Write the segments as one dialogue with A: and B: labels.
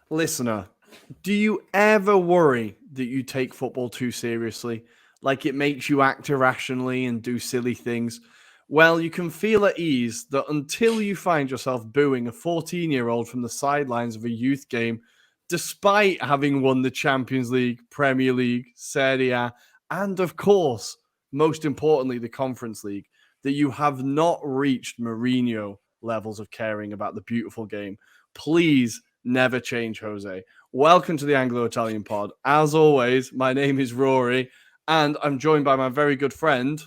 A: Listener, do you ever worry that you take football too seriously? Like it makes you act irrationally and do silly things? Well, you can feel at ease that until you find yourself booing a 14-year-old from the sidelines of a youth game, despite having won the Champions League, Premier League, Serie A, and of course, most importantly, the Conference League, that you have not reached Mourinho levels of caring about the beautiful game. Please never change, Jose. Welcome to the Anglo-Italian pod. As always, my name is Rory, and I'm joined by my very good friend,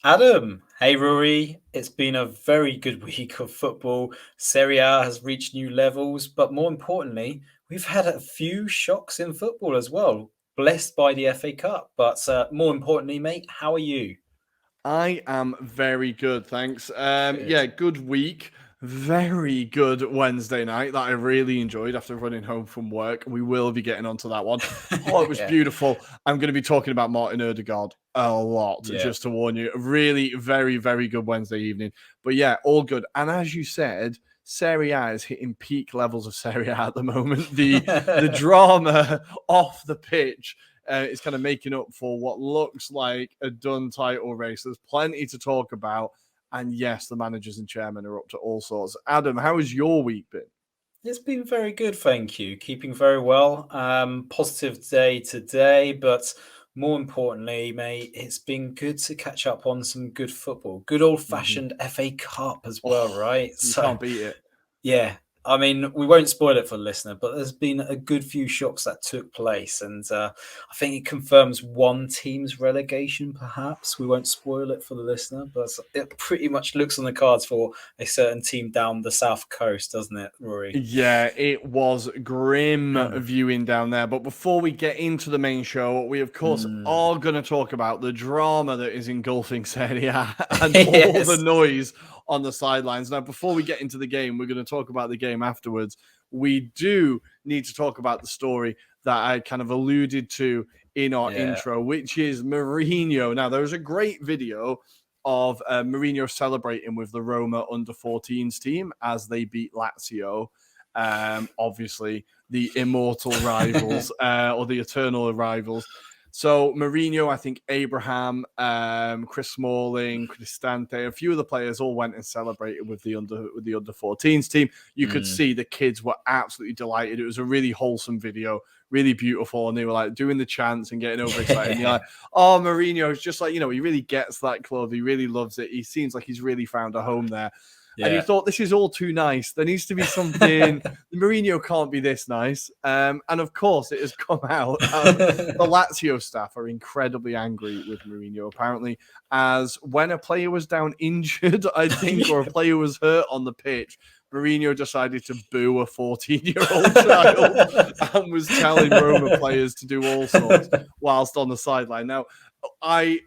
B: Adam. Hey, Rory. It's been a very good week of football. Serie A has reached new levels, but more importantly, we've had a few shocks in football as well, blessed by the FA Cup. But more importantly, mate, how are you?
A: I am very good, thanks. Good week. Very good Wednesday night that I really enjoyed after running home from work. We will be getting onto that one. Oh, it was beautiful. I'm going to be talking about Martin Ødegaard a lot, just to warn you. Really, very, very good Wednesday evening. But yeah, all good. And as you said, Serie A is hitting peak levels of Serie A at the moment. The drama off the pitch is kind of making up for what looks like a done title race. There's plenty to talk about. And yes, the managers and chairmen are up to all sorts. Adam, how has your week been?
B: It's been very good, thank you. Keeping very well. Positive day today, but more importantly, mate, it's been good to catch up on some good football. Good old-fashioned FA Cup as well, right?
A: You can't beat it.
B: Yeah. I mean, we won't spoil it for the listener, but there's been a good few shocks that took place. And I think it confirms one team's relegation, perhaps. We won't spoil it for the listener, but it pretty much looks on the cards for a certain team down the south coast, doesn't it, Rory?
A: Yeah, it was grim viewing down there. But before we get into the main show, we, of course, are going to talk about the drama that is engulfing Serie A and all the noise on the sidelines. Now, before we get into the game, we're going to talk about the game afterwards. We do need to talk about the story that I kind of alluded to in our intro, which is Mourinho. Now, there was a great video of Mourinho celebrating with the Roma under-14s team as they beat Lazio. Obviously, the immortal rivals or the eternal rivals. So Mourinho, I think Abraham, Chris Smalling, Cristante, a few of the players all went and celebrated with the under-14s team. You could see the kids were absolutely delighted. It was a really wholesome video, really beautiful, and they were like doing the chants and getting overexcited. And you're like, oh, Mourinho is just like, he really gets that club. He really loves it. He seems like he's really found a home there. Yeah. And you thought, this is all too nice. There needs to be something. Mourinho can't be this nice. And of course, it has come out. The Lazio staff are incredibly angry with Mourinho, apparently, as when a player was down injured, I think, or a player was hurt on the pitch, Mourinho decided to boo a 14-year-old child and was telling Roma players to do all sorts whilst on the sideline. Now, I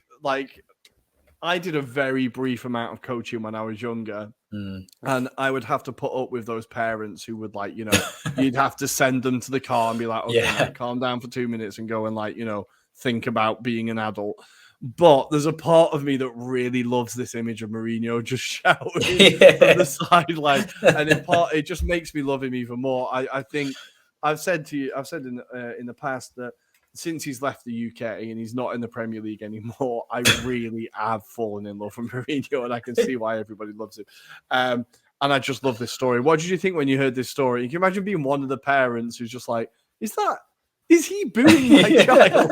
A: did a very brief amount of coaching when I was younger. And I would have to put up with those parents who would you'd have to send them to the car and be like, okay, calm down for 2 minutes and go and think about being an adult. But there's a part of me that really loves this image of Mourinho just shouting from the sideline. And in part, it just makes me love him even more. I think I've said in the past that since he's left the UK and he's not in the Premier League anymore, I really have fallen in love with Mourinho, and I can see why everybody loves him. And I just love this story. What did you think when you heard this story? You can imagine being one of the parents who's just like, is he booing my child?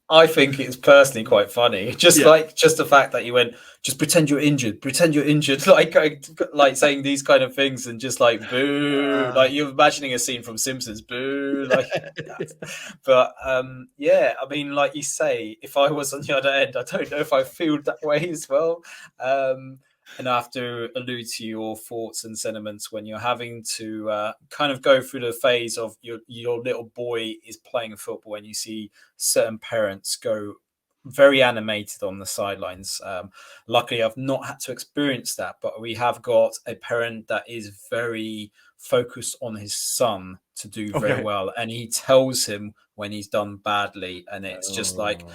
B: I think it's personally quite funny. Just the fact that you went, just pretend you're injured, like saying these kind of things and just like boo, like you're imagining a scene from Simpsons, boo, like. But I mean, like you say, if I was on the other end, I don't know if I feel that way as well. And I have to allude to your thoughts and sentiments when you're having to kind of go through the phase of your little boy is playing football and you see certain parents go very animated on the sidelines. Luckily, I've not had to experience that, but we have got a parent that is very focused on his son to do very well. And he tells him when he's done badly. And it's just like,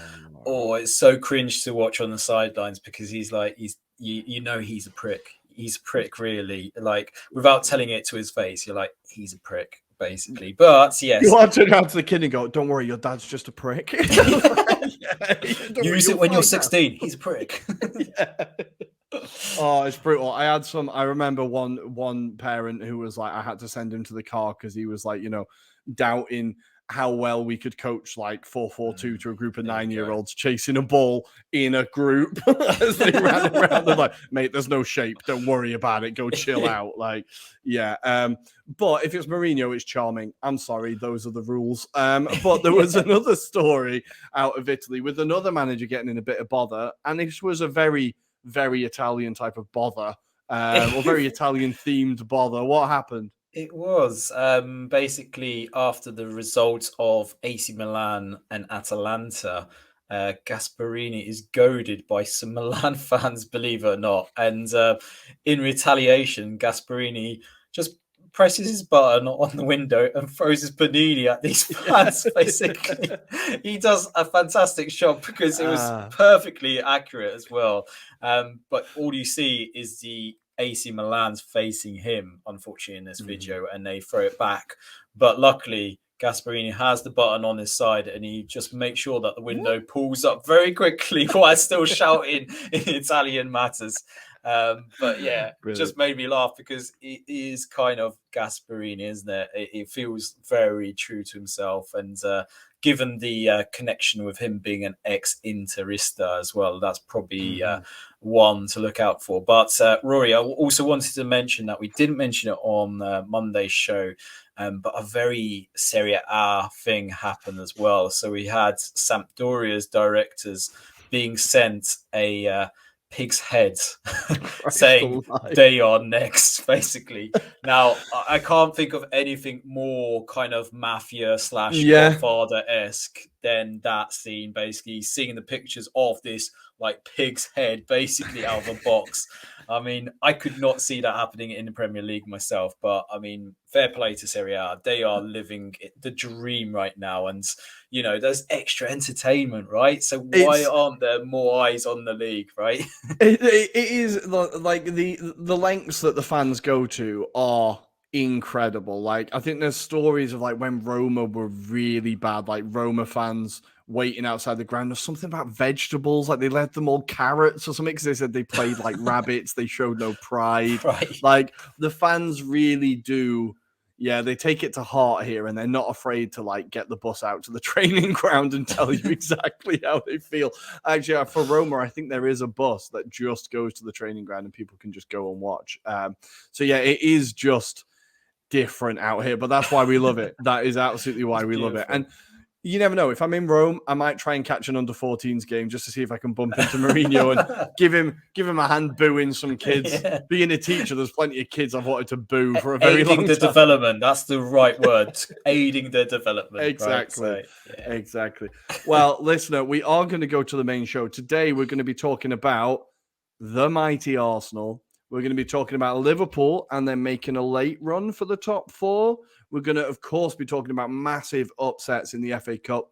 B: it's so cringe to watch on the sidelines because he's like, you know, he's a prick. He's a prick, really. Like, without telling it to his face, you're like, he's a prick, basically. But yes,
A: you want to turn around to the kid and go, "Don't worry, your dad's just a prick."
B: Use it when you're 16. He's a prick.
A: Oh, it's brutal. I remember one parent who was like, I had to send him to the car because he was like, you know, doubting how well we could coach like 4-4-2 to a group of 9-year-olds chasing a ball in a group as they ran around. They're like, mate, there's no shape. Don't worry about it. Go chill out. Like, yeah. But if it's Mourinho, it's charming. I'm sorry. Those are the rules. But there was another story out of Italy with another manager getting in a bit of bother. And this was a very, very Italian type of bother, or very Italian themed bother. What happened?
B: It was basically after the results of AC Milan and Atalanta. Gasperini is goaded by some Milan fans, believe it or not. And in retaliation, Gasperini just presses his button on the window and throws his Panini at these fans, basically. He does a fantastic shot because it was perfectly accurate as well. But all you see is the AC Milan's facing him, unfortunately, in this video, and they throw it back. But luckily, Gasperini has the button on his side, and he just makes sure that the window pulls up very quickly while still shouting in Italian matters. But yeah, it just made me laugh because it is kind of Gasperini, isn't it? It feels very true to himself, and given the connection with him being an ex-Interista as well, that's probably one to look out for. But Rory, I also wanted to mention that we didn't mention it on Monday's show, but a very Serie A thing happened as well. So we had Sampdoria's directors being sent a pig's head saying they are next, basically. Now, I can't think of anything more kind of mafia / Godfather-esque than that scene, basically seeing the pictures of this like pig's head basically out of a box. I mean, I could not see that happening in the Premier League myself, but I mean, fair play to Serie A. They are living the dream right now, and you know, there's extra entertainment, right? So why aren't there more eyes on the league, right?
A: It is like the lengths that the fans go to are incredible. Like, I think there's stories of like when Roma were really bad, like Roma fans waiting outside the ground. There's something about vegetables, like they let them all carrots or something because they said they played like rabbits. They showed no pride.
B: Right.
A: Like, the fans really do. Yeah, they take it to heart here, and they're not afraid to like get the bus out to the training ground and tell you exactly how they feel. Actually, for Roma, I think there is a bus that just goes to the training ground and people can just go and watch. So yeah, it is just different out here, but that's why we love it. That is absolutely why we love it. And you never know. If I'm in Rome, I might try and catch an under-14s game just to see if I can bump into Mourinho and give him a hand booing some kids. Yeah. Being a teacher, there's plenty of kids I've wanted to boo for a very long time.
B: Aiding the development. That's the right word. Aiding the development.
A: Exactly.
B: Right? So, yeah.
A: Exactly. Well, listener, we are going to go to the main show. Today, we're going to be talking about the mighty Arsenal. We're going to be talking about Liverpool and then making a late run for the top four. We're going to, of course, be talking about massive upsets in the FA Cup.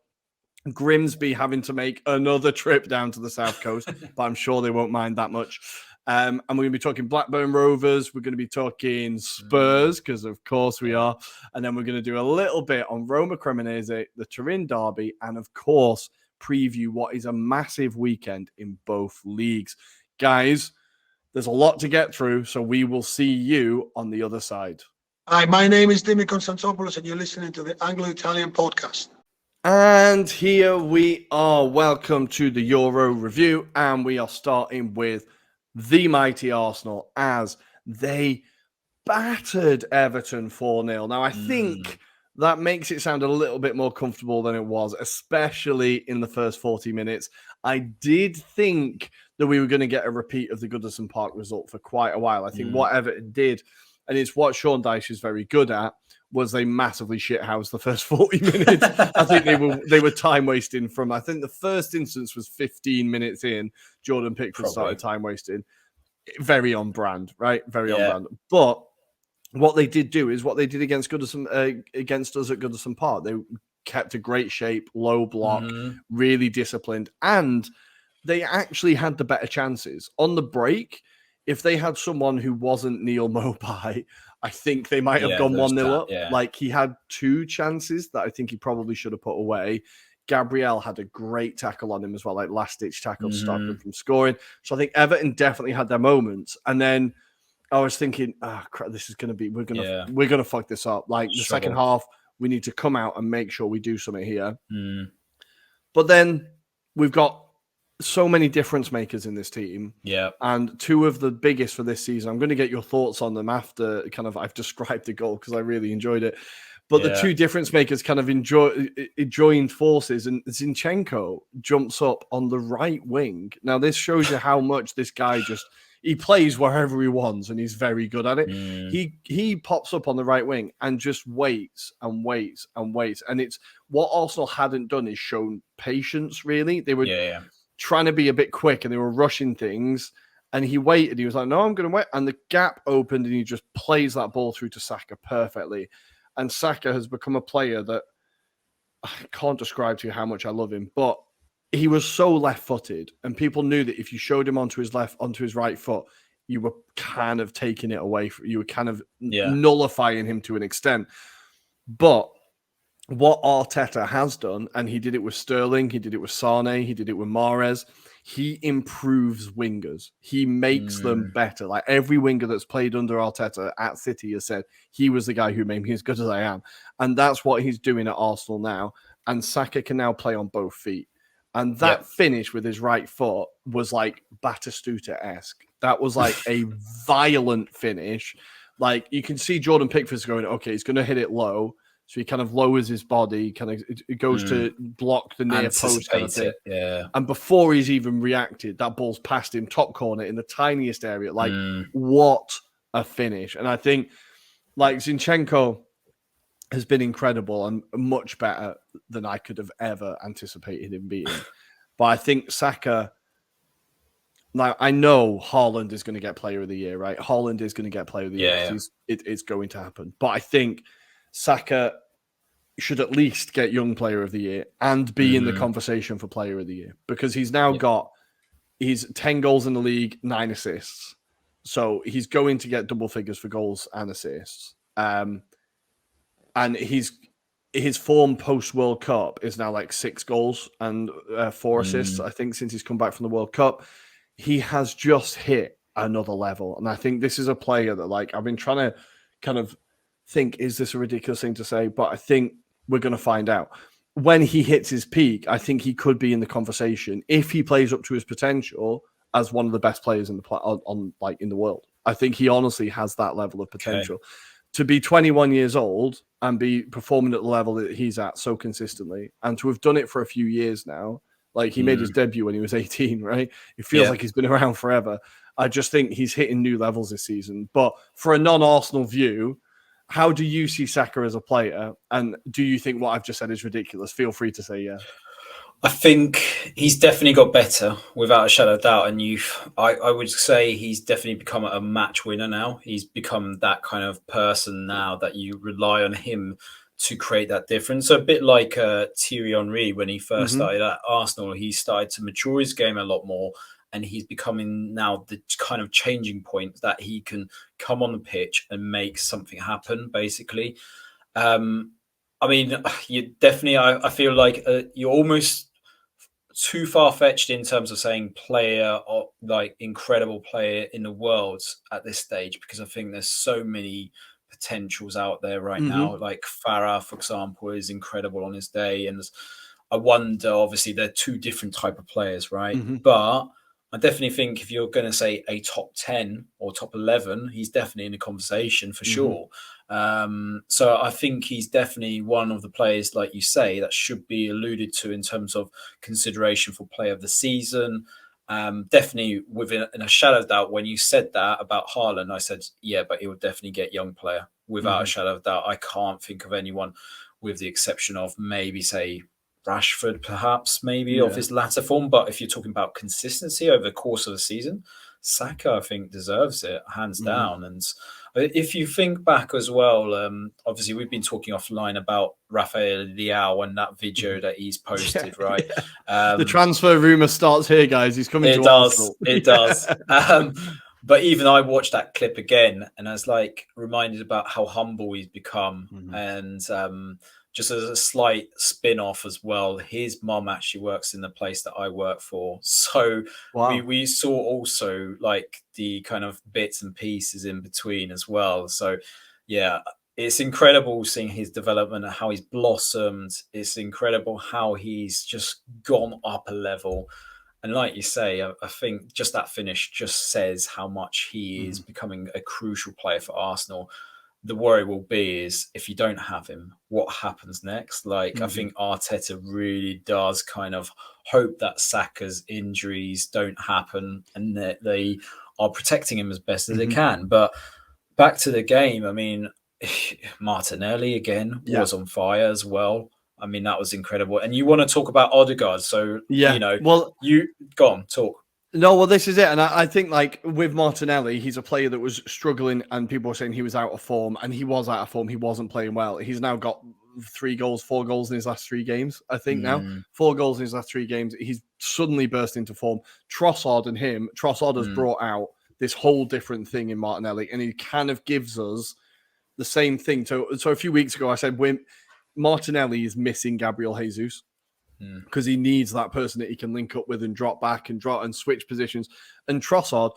A: Grimsby having to make another trip down to the South Coast, but I'm sure they won't mind that much. And we're going to be talking Blackburn Rovers. We're going to be talking Spurs, because of course we are. And then we're going to do a little bit on Roma Cremonese, the Turin derby, and of course, preview what is a massive weekend in both leagues. Guys, there's a lot to get through, so we will see you on the other side.
C: Hi, my name is Dimi Konstantopoulos, and you're listening to the Anglo-Italian podcast.
A: And here we are. Welcome to the Euro review, and we are starting with the mighty Arsenal as they battered Everton 4-0. Now, I think that makes it sound a little bit more comfortable than it was, especially in the first 40 minutes. I did think that we were going to get a repeat of the Goodison Park result for quite a while. I think what Everton did, and it's what Sean Dyche is very good at, was they massively shithoused the first 40 minutes. I think they were time wasting from, I think the first instance was 15 minutes in. Jordan Pickford started time wasting. Very on brand, right? Very on brand. But what they did do is what they did against Goodison, against us at Goodison Park. They kept a great shape, low block, really disciplined, and they actually had the better chances. On the break, if they had someone who wasn't Neil Mopai, I think they might have gone 1-0 up. Like, he had two chances that I think he probably should have put away. Gabriel had a great tackle on him as well, like last-ditch tackle to stop him from scoring. So I think Everton definitely had their moments. And then I was thinking, crap, this is going to be, we're going to fuck this up. Like, the second half, we need to come out and make sure we do something here. But then we've got so many difference makers in this team. And two of the biggest for this season, I'm going to get your thoughts on them after kind of I've described the goal because I really enjoyed it. But the two difference makers kind of joined forces, and Zinchenko jumps up on the right wing. Now, this shows you how much this guy he plays wherever he wants, and he's very good at it. He pops up on the right wing and just waits and waits and waits. And it's what Arsenal hadn't done is shown patience, really. They were trying to be a bit quick, and they were rushing things. And he waited. He was like, no, I'm going to wait. And the gap opened, and he just plays that ball through to Saka perfectly. And Saka has become a player that I can't describe to you how much I love him, but he was so left-footed, and people knew that if you showed him onto his right foot, you were kind of taking it away. You were kind of nullifying him to an extent. But what Arteta has done, and he did it with Sterling, he did it with Sane, he did it with Mahrez, he improves wingers. He makes them better. Like, every winger that's played under Arteta at City has said, he was the guy who made me as good as I am. And that's what he's doing at Arsenal now. And Saka can now play on both feet. And that finish with his right foot was like Batistuta-esque. That was like a violent finish. Like, you can see Jordan Pickford's going, okay, he's going to hit it low. So he kind of lowers his body, kind of it goes to block the near post kind of thing. And before he's even reacted, that ball's passed him top corner in the tiniest area. Like, what a finish. And I think, like, Zinchenko has been incredible and much better than I could have ever anticipated him being. But I think Saka, now I know Haaland is going to get Player of the Year, right? Haaland is going to get Player of the Year. It's going to happen. But I think Saka should at least get Young Player of the Year and be in the conversation for Player of the Year, because he's now got 10 goals in the league, 9 assists. So he's going to get double figures for goals and assists. And his form post-World Cup is now like 6 goals and 4 assists, I think, since he's come back from the World Cup. He has just hit another level. And I think this is a player that, like, I've been trying to kind of think, is this a ridiculous thing to say? But I think we're going to find out. When he hits his peak, I think he could be in the conversation if he plays up to his potential as one of the best players in the in the world. I think he honestly has that level of potential. To be 21 years old and be performing at the level that he's at so consistently, and to have done it for a few years now. Like, he made his debut when he was 18, right? It feels like he's been around forever. I just think he's hitting new levels this season. But for a non-Arsenal view, how do you see Saka as a player? And do you think what I've just said is ridiculous? Feel free to say yeah.
B: I think he's definitely got better, without a shadow of doubt. And I would say he's definitely become a match winner now. He's become that kind of person now that you rely on him to create that difference. So a bit like Thierry Henry when he first started at Arsenal, he started to mature his game a lot more. and he's becoming now the kind of changing point that he can come on the pitch and make something happen, basically. I mean, you definitely, I feel like you're almost too far-fetched in terms of saying player or like incredible player in the world at this stage, because I think there's so many potentials out there right now. Like Farah, for example, is incredible on his day, and I wonder, obviously they're two different type of players, right? But I definitely think if you're going to say a top 10 or top 11, he's definitely in the conversation for sure. So I think he's definitely one of the players, like you say, that should be alluded to in terms of consideration for player of the season. Definitely within a shadow of doubt, when you said that about Haaland, I said, yeah, but he would definitely get young player without a shadow of doubt. I can't think of anyone with the exception of maybe, say, Rashford, perhaps, maybe of his latter form. But if you're talking about consistency over the course of the season, Saka, I think, deserves it hands down. And if you think back as well, obviously we've been talking offline about Rafael Leao and that video that he's posted, right?
A: The transfer rumor starts here, guys. He's coming to Arsenal.
B: It does. But even I watched that clip again, and I was like reminded about how humble he's become, and just as a slight spin-off as well, his mum actually works in the place that I work for. So we saw also like the kind of bits and pieces in between as well. So yeah, it's incredible seeing his development and how he's blossomed. It's incredible how he's just gone up a level. And like you say, I think just that finish just says how much he is becoming a crucial player for Arsenal. The worry will be is if you don't have him, what happens next? Like, I think Arteta really does kind of hope that Saka's injuries don't happen and that they are protecting him as best as they can. But back to the game, I mean, Martinelli again was on fire as well. I mean, that was incredible. And you want to talk about Odegaard. So, you know, you go on, talk.
A: No, well, this is it. And I think, like, with Martinelli, he's a player that was struggling and people were saying he was out of form, and he was out of form. He wasn't playing well. He's now got 4 goals in his last 3 games, I think now. 4 goals in his last 3 games. He's suddenly burst into form. Trossard has brought out this whole different thing in Martinelli, and he kind of gives us the same thing. So a few weeks ago, I said, Martinelli is missing Gabriel Jesus, because he needs that person that he can link up with and drop back and switch positions. And Trossard,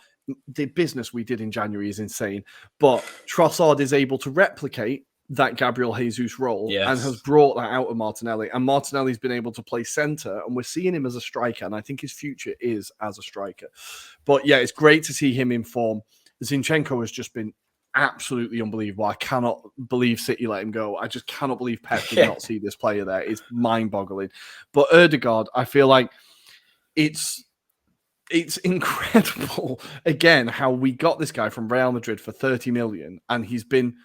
A: the business we did in January is insane, but Trossard is able to replicate that Gabriel Jesus role and has brought that out of Martinelli. And Martinelli's been able to play centre, and we're seeing him as a striker, and I think his future is as a striker. But yeah, it's great to see him in form. Zinchenko has just been absolutely unbelievable. I cannot believe City let him go. I just cannot believe Pep did not see this player there. It's mind-boggling. But Odegaard, I feel like it's incredible again how we got this guy from Real Madrid for 30 million, and he's been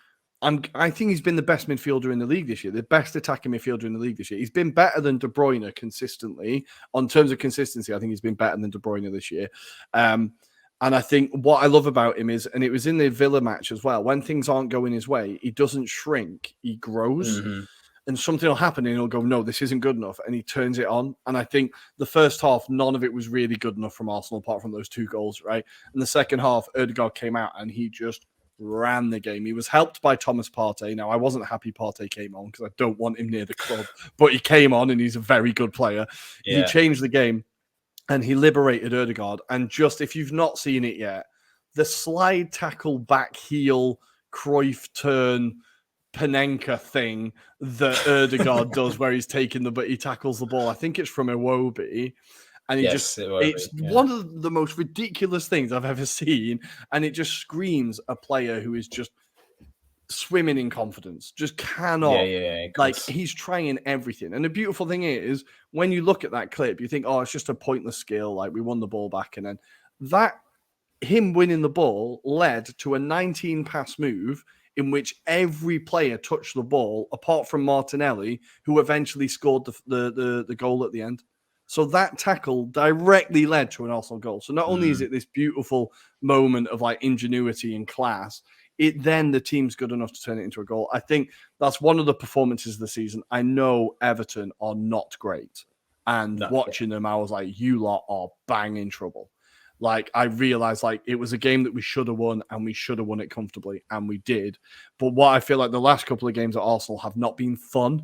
A: I think he's been the best midfielder in the league this year, the best attacking midfielder in the league this year. He's been better than De Bruyne consistently. On terms of consistency, I think he's been better than De Bruyne this year. And I think what I love about him is, and it was in the Villa match as well, when things aren't going his way, he doesn't shrink, he grows. And something will happen and he'll go, no, this isn't good enough. And he turns it on. And I think the first half, none of it was really good enough from Arsenal, apart from those 2 goals, right? And the second half, Odegaard came out and he just ran the game. He was helped by Thomas Partey. Now, I wasn't happy Partey came on because I don't want him near the club, but he came on and he's a very good player. He changed the game. And he liberated Odegaard. And just, if you've not seen it yet, the slide tackle back heel, Cruyff turn, Panenka thing that Odegaard does where he's taking he tackles the ball. I think it's from Iwobi. And it's one of the most ridiculous things I've ever seen. And it just screams a player who is just swimming in confidence, just cannot, like, he's trying everything. And the beautiful thing is, when you look at that clip, you think, oh, it's just a pointless skill, like we won the ball back. And then him winning the ball led to a 19 pass move in which every player touched the ball apart from Martinelli, who eventually scored the goal at the end. So that tackle directly led to an Arsenal goal. So not only is it this beautiful moment of like ingenuity and class, then the team's good enough to turn it into a goal. I think that's one of the performances of the season. I know Everton are not great. And watching them, I was like, you lot are bang in trouble. Like, I realized like it was a game that we should have won, and we should have won it comfortably, and we did. But what I feel like the last couple of games at Arsenal have not been fun.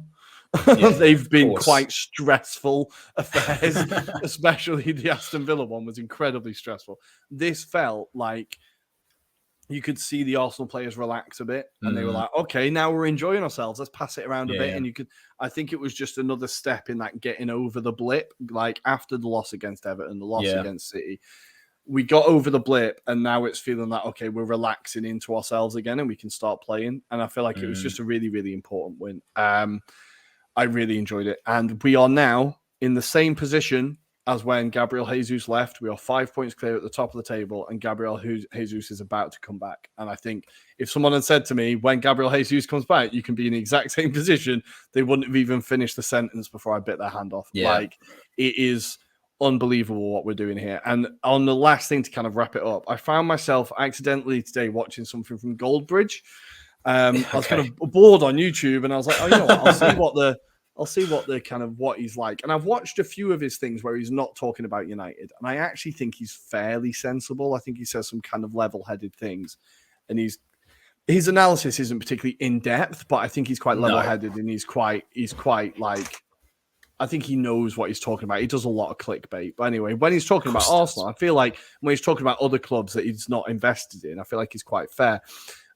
A: They've been quite stressful affairs, especially the Aston Villa one was incredibly stressful. This felt like you could see the Arsenal players relax a bit, and they were like, okay, now we're enjoying ourselves. Let's pass it around a bit. And I think it was just another step in that getting over the blip. Like after the loss against Everton, the loss against City, we got over the blip, and now it's feeling like, okay, we're relaxing into ourselves again, and we can start playing. And I feel like it was just a really, really important win. I really enjoyed it. And we are now in the same position as when Gabriel Jesus left. We are 5 points clear at the top of the table, and Gabriel Jesus is about to come back. And I think if someone had said to me, when Gabriel Jesus comes back, you can be in the exact same position, they wouldn't have even finished the sentence before I bit their hand off. Like, it is unbelievable what we're doing here. And on the last thing to kind of wrap it up, I found myself accidentally today watching something from Goldbridge. I was kind of bored on YouTube, and I was like, oh, you know what? I'll see what the kind of what he's like. And I've watched a few of his things where he's not talking about United, and I actually think he's fairly sensible. I think he says some kind of level-headed things, and his analysis isn't particularly in depth, but I think he's quite level-headed, and he's quite like, I think he knows what he's talking about. He does a lot of clickbait. But anyway, when he's talking about Arsenal, I feel like when he's talking about other clubs that he's not invested in, I feel like he's quite fair.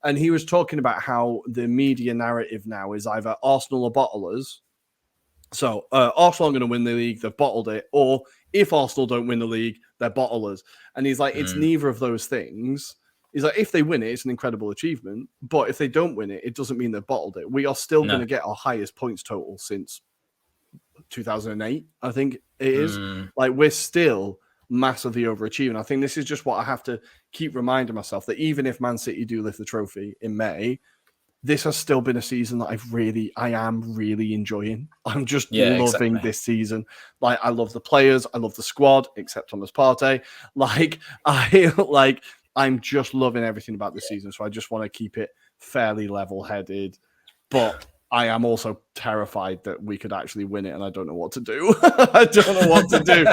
A: And he was talking about how the media narrative now is either Arsenal are bottlers. So Arsenal are going to win the league, they've bottled it. Or if Arsenal don't win the league, they're bottlers. And he's like, it's neither of those things. He's like, if they win it, it's an incredible achievement. But if they don't win it, it doesn't mean they've bottled it. We are still going to get our highest points total since 2008, I think it is. Like, we're still massively overachieving. I think this is just what I have to keep reminding myself, that even if Man City do lift the trophy in May, this has still been a season that I am really enjoying. I'm just loving this season. Like, I love the players, I love the squad, except Thomas Partey. I'm just loving everything about this season. So I just want to keep it fairly level-headed, but I am also terrified that we could actually win it, and I don't know what to do. I don't know what to do.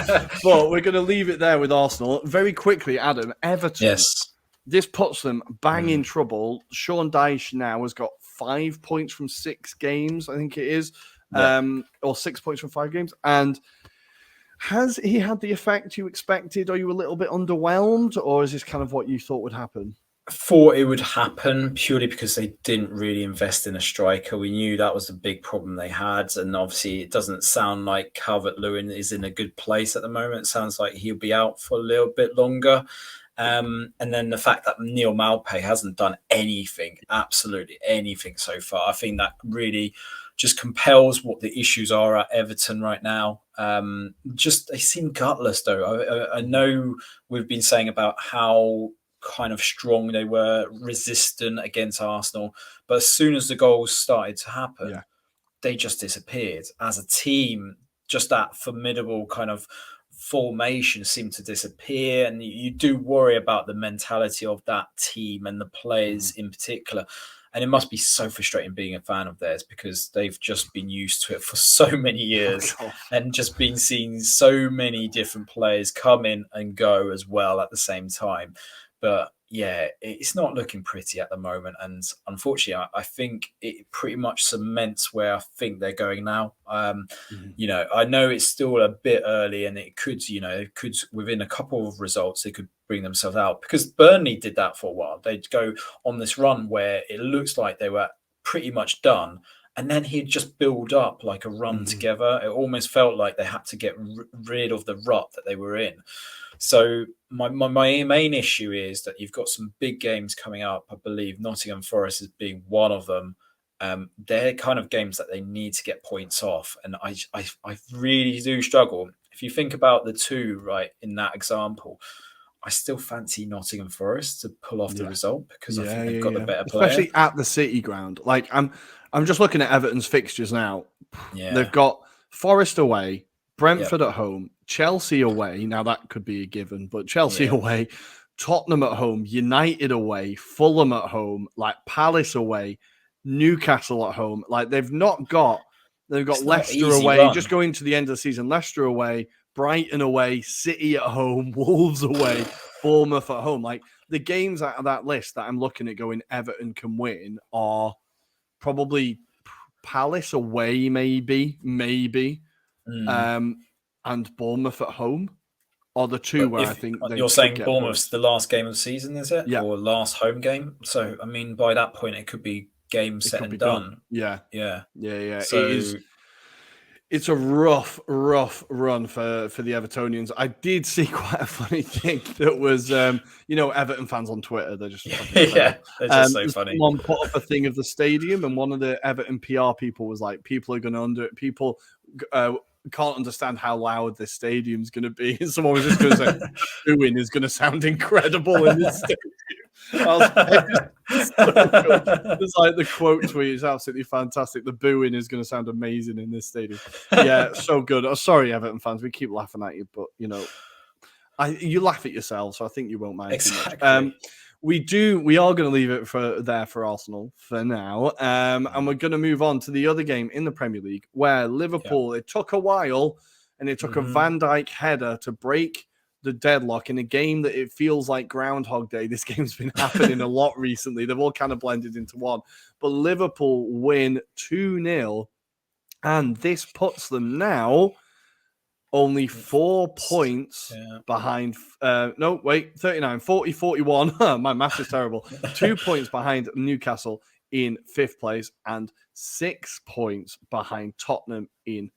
A: But we're going to leave it there with Arsenal. Very quickly, Adam, Everton.
B: Yes.
A: This puts them bang in trouble. Sean Dyche now has got 5 points from 6 games, I think it is, or 6 points from 5 games. And has he had the effect you expected? Are you a little bit underwhelmed, or is this kind of what you thought would happen?
B: Thought it would happen purely because they didn't really invest in a striker. We knew that was the big problem they had, and obviously it doesn't sound like Calvert-Lewin is in a good place at the moment. It sounds like he'll be out for a little bit longer. And then the fact that Neil Maupay hasn't done anything, absolutely anything so far, I think that really just compels what the issues are at Everton right now. Just they seem gutless, though. I know we've been saying about how kind of strong they were, resistant against Arsenal, but as soon as the goals started to happen, they just disappeared as a team. Just that formidable kind of formation seemed to disappear, and you do worry about the mentality of that team and the players in particular. And it must be so frustrating being a fan of theirs, because they've just been used to it for so many years and just been seeing so many different players come in and go as well at the same time. But yeah, it's not looking pretty at the moment. And unfortunately, I think it pretty much cements where I think they're going now. You know, I know it's still a bit early, and it could within a couple of results, they could bring themselves out, because Burnley did that for a while. They'd go on this run where it looks like they were pretty much done, and then he'd just build up like a run together. It almost felt like they had to get rid of the rut that they were in. So my main issue is that you've got some big games coming up. I believe Nottingham Forest is being one of them. They're kind of games that they need to get points off. And I really do struggle. If you think about the two, right, in that example, I still fancy Nottingham Forest to pull off the result, because I think they've got the better player.
A: Especially at the City ground. Like, I'm just looking at Everton's fixtures now. Yeah. They've got Forest away, Brentford at home, Chelsea away. Now that could be a given, but Chelsea away, Tottenham at home, United away, Fulham at home, like Palace away, Newcastle at home. Like, they've got Leicester away, just going to the end of the season, Leicester away, Brighton away, City at home, Wolves away, Bournemouth at home. Like the games out of that list that I'm looking at going Everton can win are probably Palace away, maybe, and Bournemouth at home are the two where I think they
B: you're
A: could
B: saying
A: get
B: Bournemouth's
A: points.
B: the last game of the season, is it?
A: Yeah.
B: Or last home game? So, I mean, by that point, it could be game set and done.
A: Yeah.
B: Yeah.
A: So it's a rough run for the Evertonians. I did see quite a funny thing that was, Everton fans on Twitter. They're just
B: they're just so funny.
A: Someone put up a thing of the stadium, and one of the Everton PR people was like, "People are going to under it. People can't understand how loud this stadium's going to be." And someone was just going to say, "Booing is going to sound incredible in this stadium." It's so good. It's like the quote tweet is absolutely fantastic. The booing is going to sound amazing in this stadium. Yeah, so good. Oh, sorry, Everton fans, we keep laughing at you, but you laugh at yourself, so I think you won't mind
B: exactly.
A: too much. We are going to leave it for Arsenal for now, and we're going to move on to the other game in the Premier League where Liverpool. It took a while, and it took a Van Dijk header to break the deadlock in a game that it feels like Groundhog Day. This game's been happening a lot recently. They've all kind of blended into one. But Liverpool win 2-0, and this puts them now only 4 points behind. 39, 40, 41. My math is terrible. 2 points behind Newcastle in 5th place and 6 points behind Tottenham in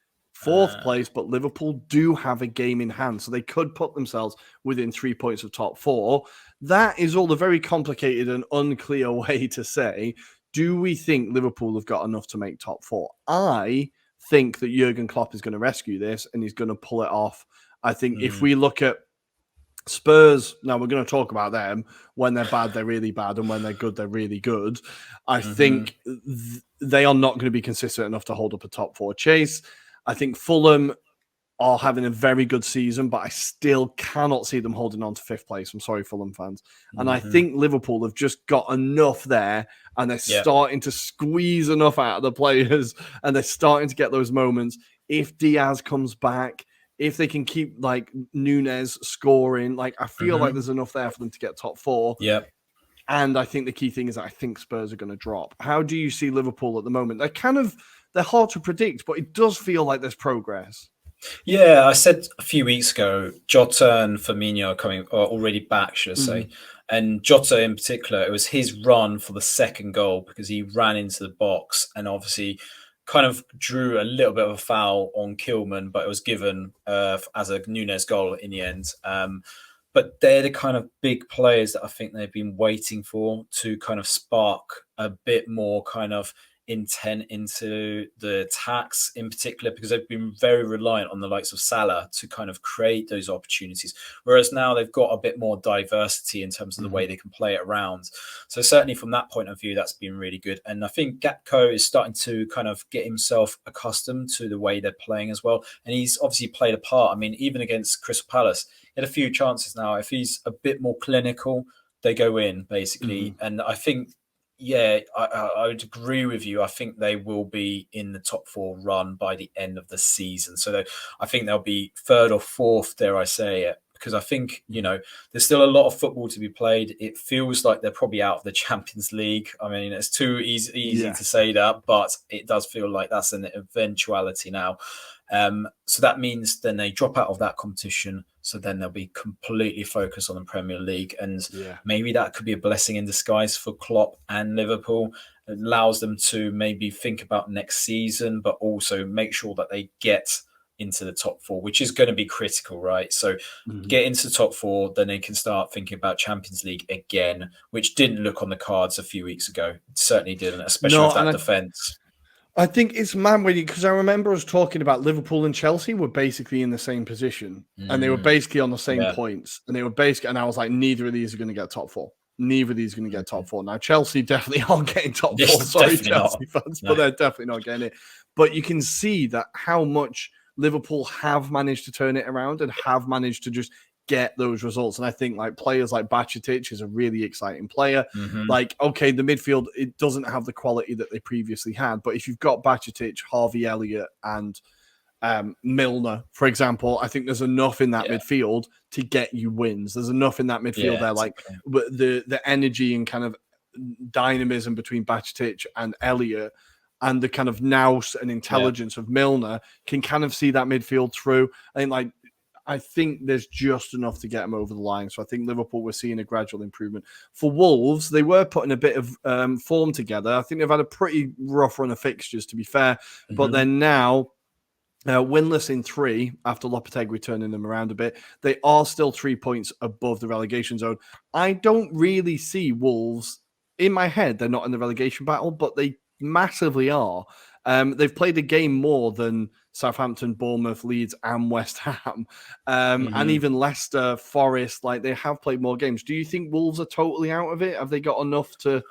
A: 4th place, but Liverpool do have a game in hand, so they could put themselves within 3 points of top 4. That is all a very complicated and unclear way to say, do we think Liverpool have got enough to make top 4? I think that Jurgen Klopp is going to rescue this and he's going to pull it off. I think if we look at Spurs, now we're going to talk about them. When they're bad, they're really bad, and when they're good, they're really good. I think they are not going to be consistent enough to hold up a top 4 chase. I think Fulham are having a very good season, but I still cannot see them holding on to 5th place. I'm sorry, Fulham fans. And I think Liverpool have just got enough there, and they're starting to squeeze enough out of the players, and they're starting to get those moments. If Diaz comes back, if they can keep like Nunes scoring, I feel like there's enough there for them to get top 4.
B: Yeah.
A: And I think the key thing is that I think Spurs are going to drop. How do you see Liverpool at the moment? They're hard to predict, but it does feel like there's progress.
B: Yeah, I said a few weeks ago, Jota and Firmino are already back, should I say. And Jota in particular, it was his run for the second goal because he ran into the box and obviously kind of drew a little bit of a foul on Kilman, but it was given as a Nunes goal in the end. But they're the kind of big players that I think they've been waiting for to kind of spark a bit more kind of intent into the attacks in particular, because they've been very reliant on the likes of Salah to kind of create those opportunities. Whereas now they've got a bit more diversity in terms of the way they can play it around. So certainly from that point of view, that's been really good. And I think Gakpo is starting to kind of get himself accustomed to the way they're playing as well. And he's obviously played a part. I mean, even against Crystal Palace, he had a few chances now. If he's a bit more clinical, they go in basically. And I think, I would agree with you. I think they will be in the top 4 run by the end of the season. So I think they'll be 3rd or 4th, dare I say it, because I think, there's still a lot of football to be played. It feels like they're probably out of the Champions League. I mean, it's too easy to say that, but it does feel like that's an eventuality now. So that means then they drop out of that competition. So then they'll be completely focused on the Premier League. And maybe that could be a blessing in disguise for Klopp and Liverpool. It allows them to maybe think about next season, but also make sure that they get into the top 4, which is going to be critical, right? So get into the top 4, then they can start thinking about Champions League again, which didn't look on the cards a few weeks ago. It certainly didn't, especially with that defence.
A: I think it's mad because I remember us talking about Liverpool and Chelsea were basically in the same position and they were basically on the same points, and they were basically, and I was like, neither of these are going to get top 4. Neither of these are going to get top 4. Now, Chelsea definitely aren't getting top 4. Sorry, Chelsea fans, but they're definitely not getting it. But you can see that how much Liverpool have managed to turn it around and have managed to just get those results. And I think players like Bajcetic is a really exciting player. Okay, the midfield, it doesn't have the quality that they previously had, but if you've got Bajcetic, Harvey Elliott, and Milner, for example. I think there's enough in that midfield to get you wins. There's enough in that midfield there, like the energy and kind of dynamism between Bajcetic and Elliott, and the kind of nous and intelligence of Milner can kind of see that midfield through. I think there's just enough to get them over the line. So I think Liverpool, we're seeing a gradual improvement. For Wolves, they were putting a bit of form together. I think they've had a pretty rough run of fixtures, to be fair. But they're now winless in 3 after Lopetegui turning them around a bit. They are still 3 points above the relegation zone. I don't really see Wolves, in my head, they're not in the relegation battle, but they massively are. They've played a game more than Southampton, Bournemouth, Leeds, and West Ham, and even Leicester, Forest. Like, they have played more games. Do you think Wolves are totally out of it? Have they got enough to?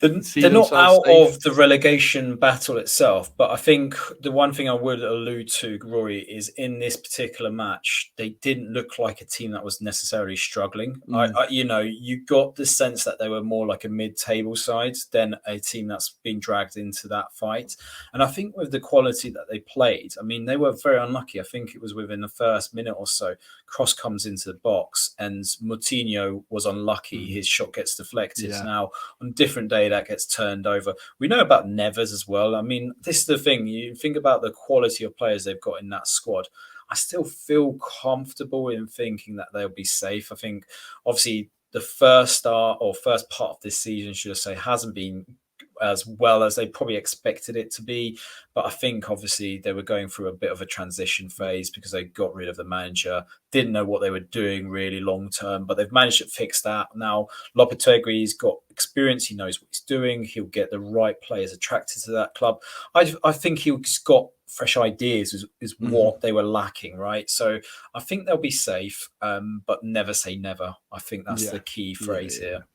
B: They're not out of the relegation battle itself, but I think the one thing I would allude to, Rory, is in this particular match, they didn't look like a team that was necessarily struggling. You got the sense that they were more like a mid-table side than a team that's been dragged into that fight. And I think with the quality that they played, I mean, they were very unlucky. I think it was within the first minute or so, cross comes into the box and Moutinho was unlucky. His shot gets deflected. Now, on a different day, that gets turned over. We know about Neves as well. I mean, this is the thing. You think about the quality of players they've got in that squad. I still feel comfortable in thinking that they'll be safe. I think, obviously, the first part of this season, should I say, hasn't been as well as they probably expected it to be. But I think, obviously, they were going through a bit of a transition phase because they got rid of the manager, didn't know what they were doing really long term, but they've managed to fix that. Now, Lopetegui's got experience. He knows what he's doing. He'll get the right players attracted to that club. I think he's got fresh ideas is what they were lacking, right? So I think they'll be safe, but never say never. I think that's the key phrase here.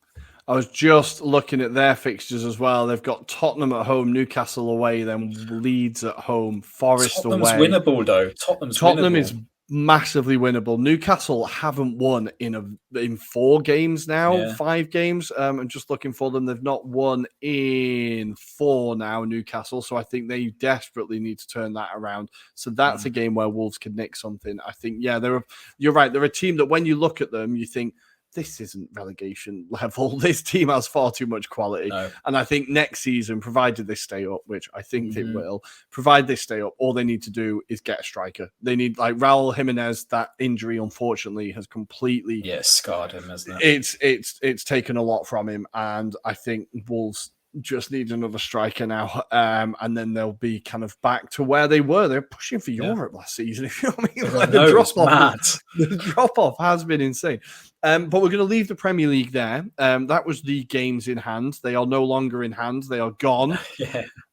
A: I was just looking at their fixtures as well. They've got Tottenham at home, Newcastle away, then Leeds at home, Forest
B: Tottenham's
A: away.
B: Winnable, though.
A: Tottenham is massively winnable. Newcastle haven't won in 4 games now, 5 games. I'm just looking for them. They've not won in 4 now, Newcastle. So I think they desperately need to turn that around. So that's a game where Wolves could nick something. I think, you're right. They're a team that when you look at them, you think, this isn't relegation level. This team has far too much quality. No. And I think next season, provided they stay up, which I think they will, provided they stay up, all they need to do is get a striker. They need, like Raul Jimenez, that injury, unfortunately, has completely
B: scarred him, hasn't it?
A: It's taken a lot from him. And I think Wolves just need another striker now, and then they'll be kind of back to where they were. They're pushing for Europe last season. If you know what I mean, like the drop off has been insane. But we're going to leave the Premier League there. That was the games in hand. They are no longer in hand. They are gone.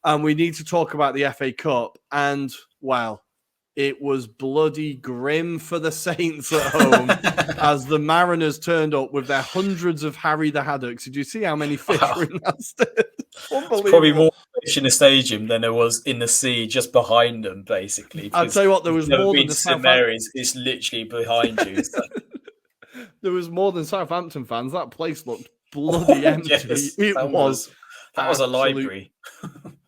A: And we need to talk about the FA Cup. And well, it was bloody grim for the Saints at home as the Mariners turned up with their hundreds of Harry the Haddocks. Did you see how many fish were in that stadium?
B: It's probably more fish in the stadium than there was in the sea just behind them, basically.
A: I'll tell you what, there was more than
B: the St. Mary's. It's literally behind you. So.
A: There was more than Southampton fans. That place looked bloody empty.
B: Yes, that was a library.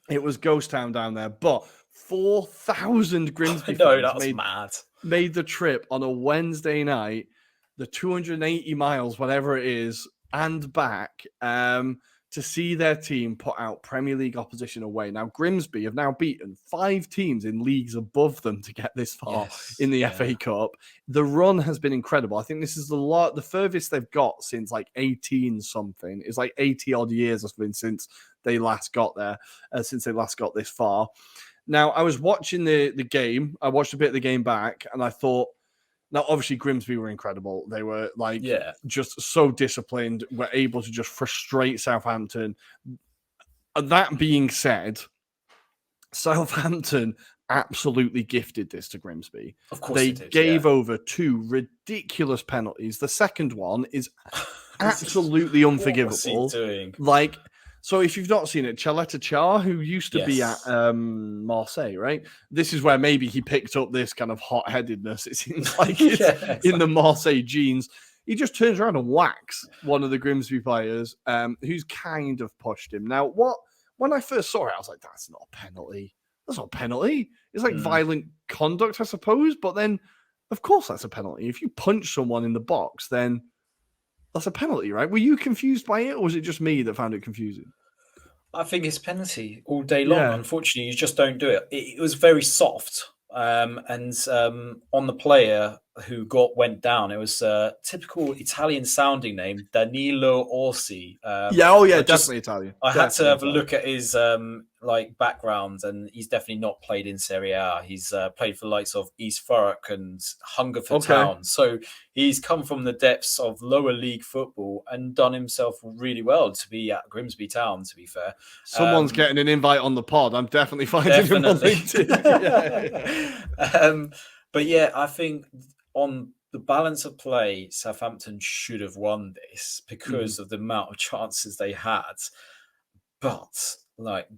A: It was ghost town down there, but 4,000 Grimsby fans made the trip on a Wednesday night, the 280 miles, whatever it is, and back to see their team put out Premier League opposition away. Now, Grimsby have now beaten 5 teams in leagues above them to get this far in the FA Cup. The run has been incredible. I think this is the furthest they've got since like 18 something. It's like 80 odd years has been since they last got there, since they last got this far. Now, I was watching the game. I watched a bit of the game back, and I thought, now, obviously, Grimsby were incredible. They were just so disciplined, were able to just frustrate Southampton. That being said, Southampton absolutely gifted this to Grimsby.
B: Of course
A: they gave over 2 ridiculous penalties. The second one is absolutely unforgivable.
B: What's he doing?
A: Like, so if you've not seen it, Chaleta Char, who used to be at Marseille, right? This is where maybe he picked up this kind of hot-headedness. It seems like it's in the Marseille genes. He just turns around and whacks one of the Grimsby players who's kind of pushed him. Now, when I first saw it, I was like, that's not a penalty. that's not a penalty. It's like violent conduct, I suppose. But then, of course, that's a penalty. If you punch someone in the box, then that's a penalty, right? Were you confused by it, or was it just me that found it confusing?
B: I think it's penalty all day long.
A: Yeah.
B: Unfortunately, you just don't do it. It was very soft. And on the player who went down, it was a typical Italian sounding name, Danilo Orsi.
A: Definitely Italian.
B: I had to have a look at his background, and he's definitely not played in Serie A. He's played for the likes of East Thurrock and Hungerford Town. So he's come from the depths of lower league football and done himself really well to be at Grimsby Town, to be fair.
A: Someone's getting an invite on the pod. I'm definitely finding him on LinkedIn.
B: But yeah, I think on the balance of play, Southampton should have won this because of the amount of chances they had. But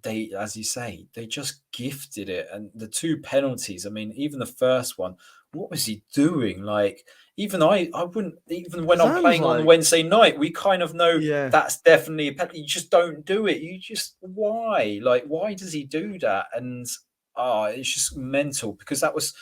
B: they, as you say, they just gifted it. And the two penalties, I mean, even the first one, what was he doing? Even I wouldn't, even when I'm playing on Wednesday night, we kind of know that's definitely a penalty. You just don't do it. Why? Why does he do that? And it's just mental, because that was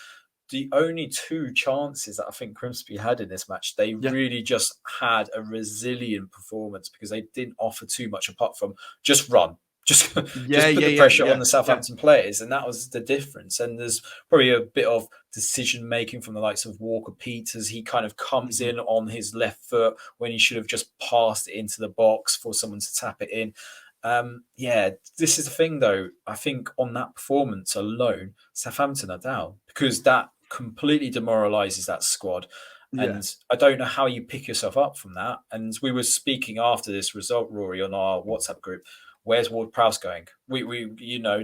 B: the only two chances that I think Grimsby had in this match. They really just had a resilient performance because they didn't offer too much apart from just run. Just put the pressure on the Southampton players, and that was the difference. And there's probably a bit of decision making from the likes of Walker Peters. He kind of comes in on his left foot when he should have just passed it into the box for someone to tap it in. This is the thing, though. I think on that performance alone, Southampton are down because that completely demoralises that squad. And I don't know how you pick yourself up from that. And we were speaking after this result, Rory, on our WhatsApp group. Where's Ward-Prowse going? We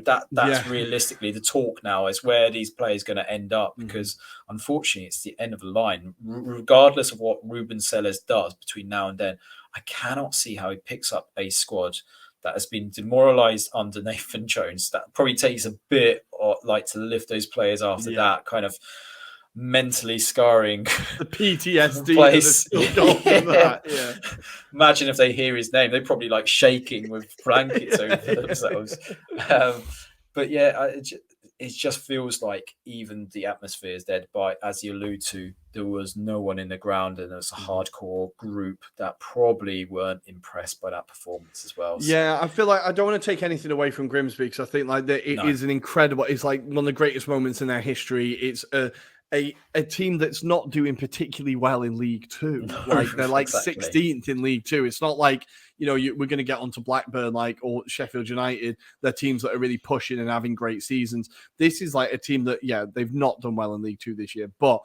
B: that's realistically the talk now, is where these players going to end up, because unfortunately it's the end of the line. Regardless of what Ruben Sellers does between now and then, I cannot see how he picks up a squad that has been demoralised under Nathan Jones. That probably takes a bit to lift those players after that kind of mentally scarring
A: the PTSD
B: place.
A: That.
B: Imagine if they hear his name, they're probably shaking with blankets over themselves. But it just feels like even the atmosphere is dead. But as you allude to, there was no one in the ground, and there's a hardcore group that probably weren't impressed by that performance as well. So.
A: Yeah, I feel like I don't want to take anything away from Grimsby, because I think is an incredible. It's like one of the greatest moments in their history. It's a team that's not doing particularly well in League Two. They're 16th in League Two. It's not like, we're going to get onto Blackburn or Sheffield United. They're teams that are really pushing and having great seasons. This is a team that, they've not done well in League Two this year, but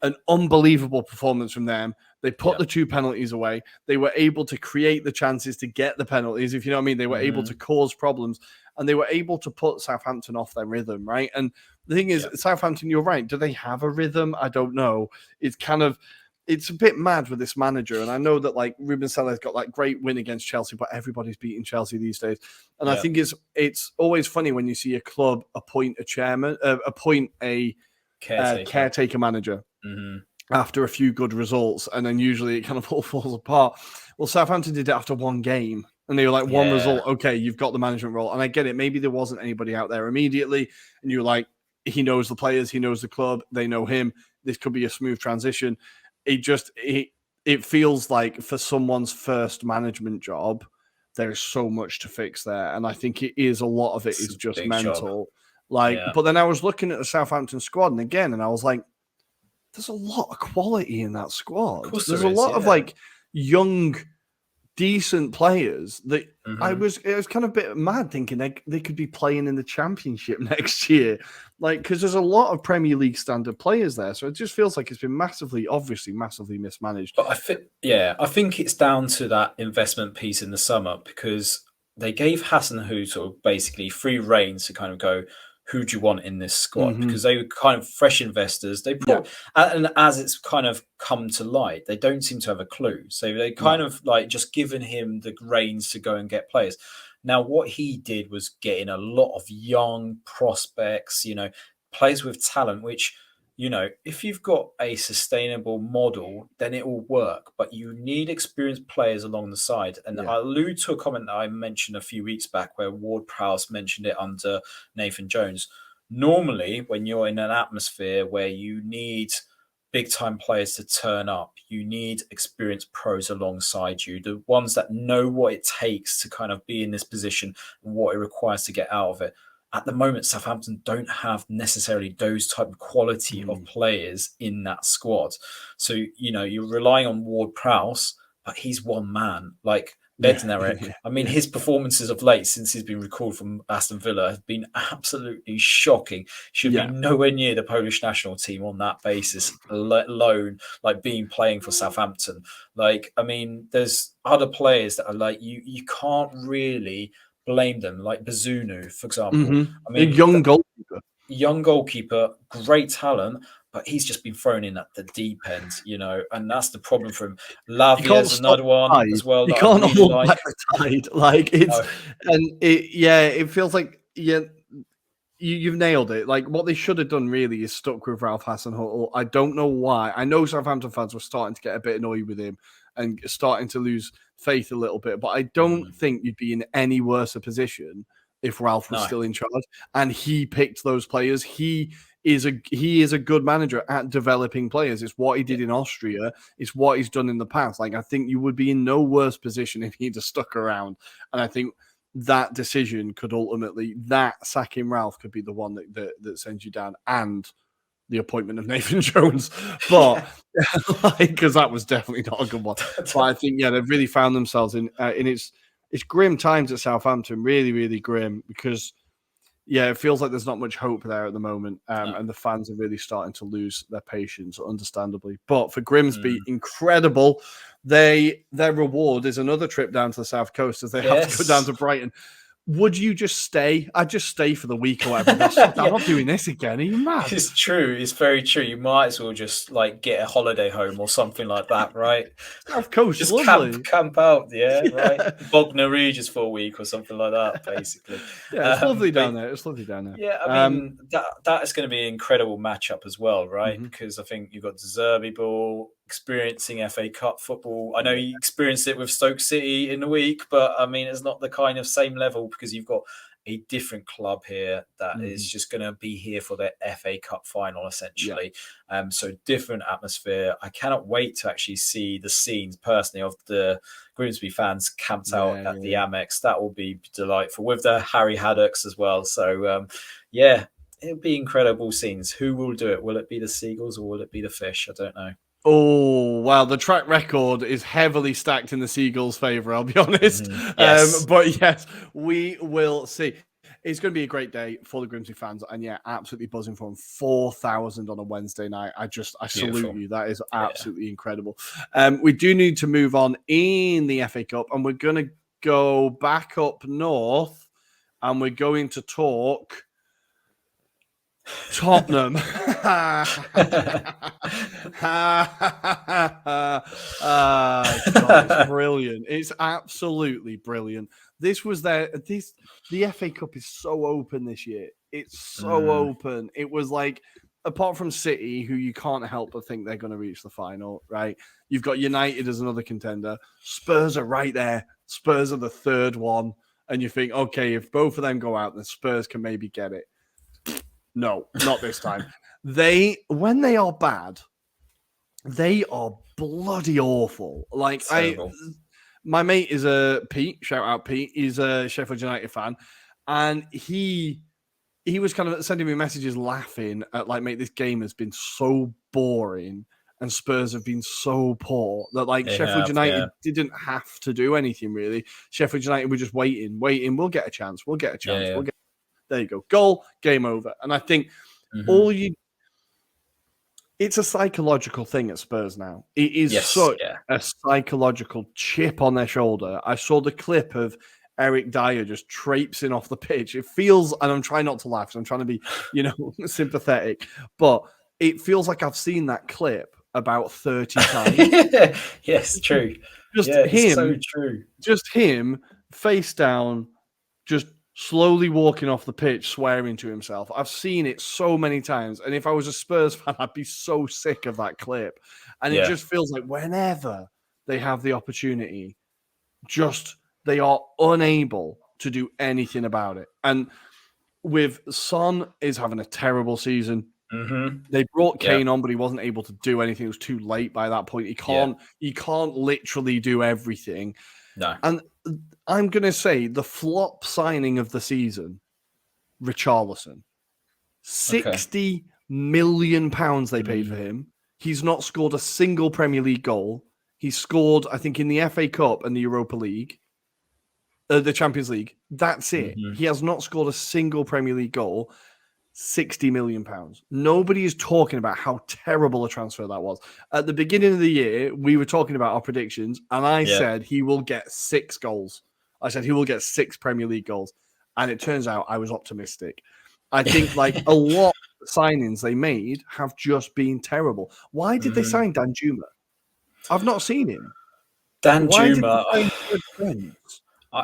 A: an unbelievable performance from them. They put the two penalties away. They were able to create the chances to get the penalties, if you know what I mean. They were able to cause problems, and they were able to put Southampton off their rrhythm, right? And the thing is, Southampton, you're right. Do they have a rhythm? I don't know. It's a bit mad with this manager. And I know that Ruben Sellers got that great win against Chelsea, but everybody's beating Chelsea these days. And I think it's always funny when you see a club appoint a caretaker manager after a few good results, and then usually it kind of all falls apart. Well, Southampton did it after one game, and they were one result. Okay, you've got the management role, and I get it. Maybe there wasn't anybody out there immediately, and you're he knows the players, he knows the club, they know him. This could be a smooth transition. It feels like for someone's first management job, there's so much to fix there, and I think it is a lot of it is just mental. But then I was looking at the Southampton squad, and I was like, there's a lot of quality in that squad. There's a lot of young, decent players that it was kind of a bit mad thinking they could be playing in the Championship next year. Because there's a lot of Premier League standard players there. So it just feels like it's been obviously massively mismanaged.
B: But I think it's down to that investment piece in the summer, because they gave Hasenhüttl basically free rein to kind of go, who do you want in this squad? Because they were kind of fresh investors. And as it's kind of come to light, they don't seem to have a clue. So they kind of just given him the reins to go and get players. Now, what he did was get in a lot of young prospects, players with talent, which, if you've got a sustainable model, then it will work. But you need experienced players along the side. And I allude to a comment that I mentioned a few weeks back where Ward-Prowse mentioned it under Nathan Jones. Normally, when you're in an atmosphere where you need big-time players to turn up, you need experienced pros alongside you, the ones that know what it takes to kind of be in this position and what it requires to get out of it. At the moment, Southampton don't have necessarily those type of quality of players in that squad. So, you're relying on Ward-Prowse, but he's one man. Like Bednarek, his performances of late since he's been recalled from Aston Villa have been absolutely shocking. Should be nowhere near the Polish national team on that basis, let alone playing for Southampton. There's other players that are you can't really blame them, like Bazunu, for example.
A: Young
B: goalkeeper, great talent, but he's just been thrown in at the deep end, and that's the problem for him. Lavia's another one as well.
A: You can't hold back the tide. It feels like you've nailed it. Like what they should have done really is stuck with Ralph Hasenhüttl. I don't know why. I know Southampton fans were starting to get a bit annoyed with him and starting to lose faith a little bit, but I don't think you'd be in any worse a position if Ralph was still in charge and he picked those players. He is a good manager at developing players. It's what he did in Austria. It's what he's done in the past. I think you would be in no worse position if he'd have stuck around. And I think that decision could ultimately, sacking Ralph could be the one that sends you down, and the appointment of Nathan Jones, but because that was definitely not a good one. But I think they've really found themselves in it's grim times at Southampton, really, really grim, because it feels like there's not much hope there at the moment, and the fans are really starting to lose their patience, understandably. But for Grimsby, incredible. Their reward is another trip down to the south coast as they have to go down to Brighton. Would you just stay? I'd just stay for the week or whatever. I'm not doing this again. Are you mad?
B: It's true. It's very true. You might as well just get a holiday home or something like that, right?
A: South Coast,
B: just
A: lovely.
B: camp out, right? Bognor Regis for a week or something like that, basically.
A: It's lovely down there. It's lovely down there.
B: Yeah, that is going to be an incredible matchup as well, right? Because I think you've got De Zerbi ball, experiencing FA Cup football. I know you experienced it with Stoke City in the week, but it's not the kind of same level because you've got a different club here that is just going to be here for their FA Cup final, essentially. So different atmosphere. I cannot wait to actually see the scenes personally of the Grimsby fans camped out at the Amex. That will be delightful with the Harry Haddocks as well. So it'll be incredible scenes. Who will do it? Will it be the Seagulls or will it be the Fish? I don't know.
A: Oh, wow. The track record is heavily stacked in the Seagulls' favour, I'll be honest. But yes, we will see. It's going to be a great day for the Grimsby fans. And absolutely buzzing for them. 4,000 on a Wednesday night. I salute you. That is absolutely incredible. We do need to move on in the FA Cup. And we're going to go back up north. And we're going to talk Tottenham. God, it's brilliant. It's absolutely brilliant. The FA Cup is so open this year. It's so open. It was like, apart from City, who you can't help but think they're going to reach the final, right? You've got United as another contender. Spurs are right there. Spurs are the third one. And you think, okay, if both of them go out, then Spurs can maybe get it. No, not this time. When they are bad, they are bloody awful. My mate is Pete, shout out Pete. He's a Sheffield United fan. And he was kind of sending me messages laughing at mate, this game has been so boring and Spurs have been so poor that Sheffield United didn't have to do anything really. Sheffield United were just waiting. We'll get a chance. There you go. Goal, game over. And I think it's a psychological thing at Spurs now. It is a psychological chip on their shoulder. I saw the clip of Eric Dyer just traipsing off the pitch. It feels, and I'm trying not to laugh, so I'm trying to be, sympathetic, but it feels like I've seen that clip about 30 times.
B: Yes, true.
A: Just him face down, just slowly walking off the pitch, swearing to himself. I've seen it so many times. And if I was a Spurs fan, I'd be so sick of that clip. And it just feels like whenever they have the opportunity, they are unable to do anything about it. And with Son is having a terrible season. They brought Kane on, but he wasn't able to do anything. It was too late by that point. He can't literally do everything.
B: No.
A: And I'm going to say the flop signing of the season, Richarlison. £60 million they paid for him. He's not scored a single Premier League goal. He scored, I think, in the FA Cup and the Europa League, the Champions League. That's it. He has not scored a single Premier League goal. £60 million. Nobody is talking about how terrible a transfer that was. At the beginning of the year, we were talking about our predictions, and I said he will get 6 goals. I said he will get 6 Premier League goals. And it turns out I was optimistic. I think a lot of signings they made have just been terrible. Why did they sign Dan Juma? I've not seen him.
B: Juma.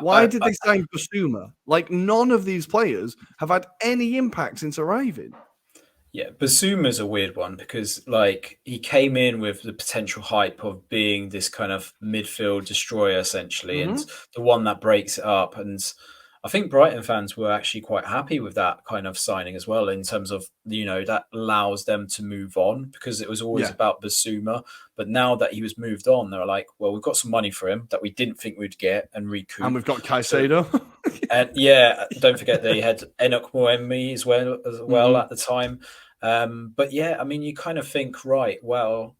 A: Why did they sign Basuma? None of these players have had any impact since arriving.
B: Yeah, Basuma's a weird one because he came in with the potential hype of being this kind of midfield destroyer essentially, and the one that breaks it up. And I think Brighton fans were actually quite happy with that kind of signing as well, in terms of, that allows them to move on, because it was always about Basuma. But now that he was moved on, they're like, well, we've got some money for him that we didn't think we'd get and recoup.
A: And we've got Caicedo.
B: And don't forget they had Enoch Moemi as well at the time. But you kind of think, right, well,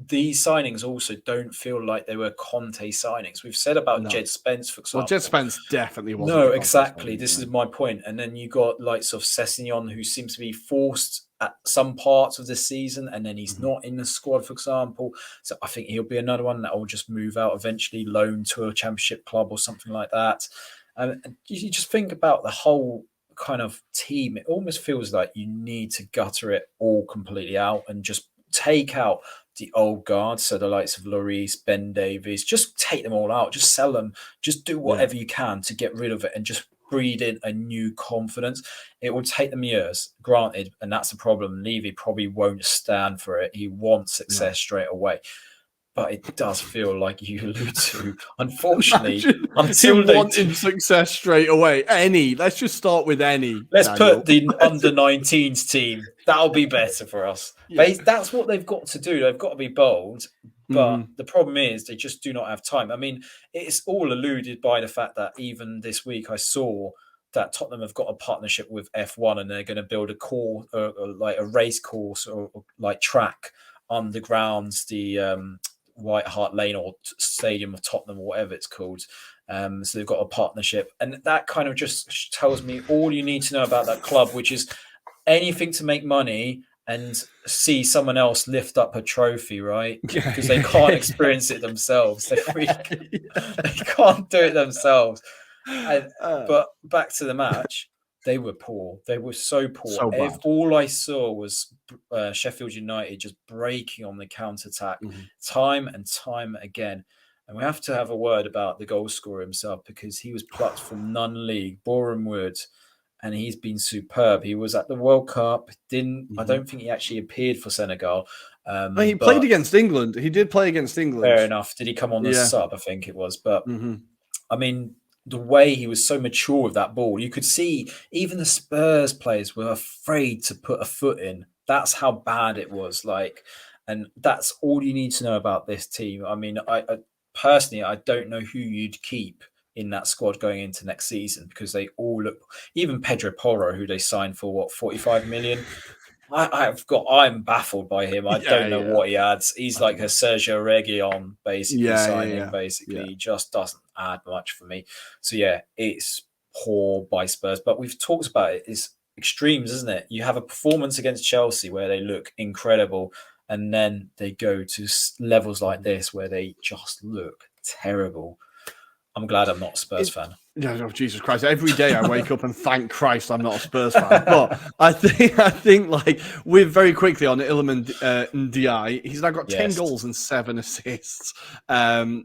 B: these signings also don't feel like they were Conte signings. We've said about Jed Spence, for example.
A: Well, Jed Spence definitely wasn't.
B: No, exactly. This is my point. And then you got likes of Sessegnon, who seems to be forced at some parts of the season, and then he's not in the squad, for example. So I think he'll be another one that will just move out eventually, loan to a championship club or something like that. And you just think about the whole kind of team. It almost feels like you need to gutter it all completely out and just take out the old guard, so the likes of Lloris, Ben Davies, just take them all out, just sell them, just do whatever you can to get rid of it and just breed in a new confidence. It will take them years, granted, and that's the problem. Levy probably won't stand for it. He wants success straight away. But it does feel like you allude to, unfortunately, until they
A: wanted success straight away. Let's just start with any.
B: Let's put the under-19s team. That'll be better for us. Yeah. That's what they've got to do. They've got to be bold. But the problem is they just do not have time. I mean, it's all alluded by the fact that even this week I saw that Tottenham have got a partnership with F1 and they're going to build a race course or track underground the White Hart Lane or Stadium of Tottenham or whatever it's called. So they've got a partnership, and that kind of just tells me all you need to know about that club, which is anything to make money and see someone else lift up a trophy, right? Because they can't experience it themselves. They can't do it themselves. But back to the match. They were poor. They were so poor. So all I saw was Sheffield United just breaking on the counter-attack time and time again. And we have to have a word about the goal scorer himself, because he was plucked from non-league, Boreham Wood, and he's been superb. He was at the World Cup. I don't think he actually appeared for Senegal.
A: He played against England. He did play against England.
B: Fair enough. Did he come on the sub? I think it was. But, I mean, the way he was so mature with that ball, you could see even the Spurs players were afraid to put a foot in. That's how bad it was. And that's all you need to know about this team. I mean, I personally, I don't know who you'd keep in that squad going into next season, because they all look, even Pedro Porro, who they signed for 45 million. I'm baffled by him. I don't know what he adds. He's like a Sergio Reguilon signing. He just doesn't add much for me. So it's poor by Spurs. But we've talked about it. It's extremes, isn't it? You have a performance against Chelsea where they look incredible, and then they go to levels like this where they just look terrible. I'm glad I'm not a Spurs fan.
A: Oh, Jesus Christ. Every day I wake up and thank Christ I'm not a Spurs fan. But I think we're very quickly on Iliman Ndiaye. He's now got 10 goals and 7 assists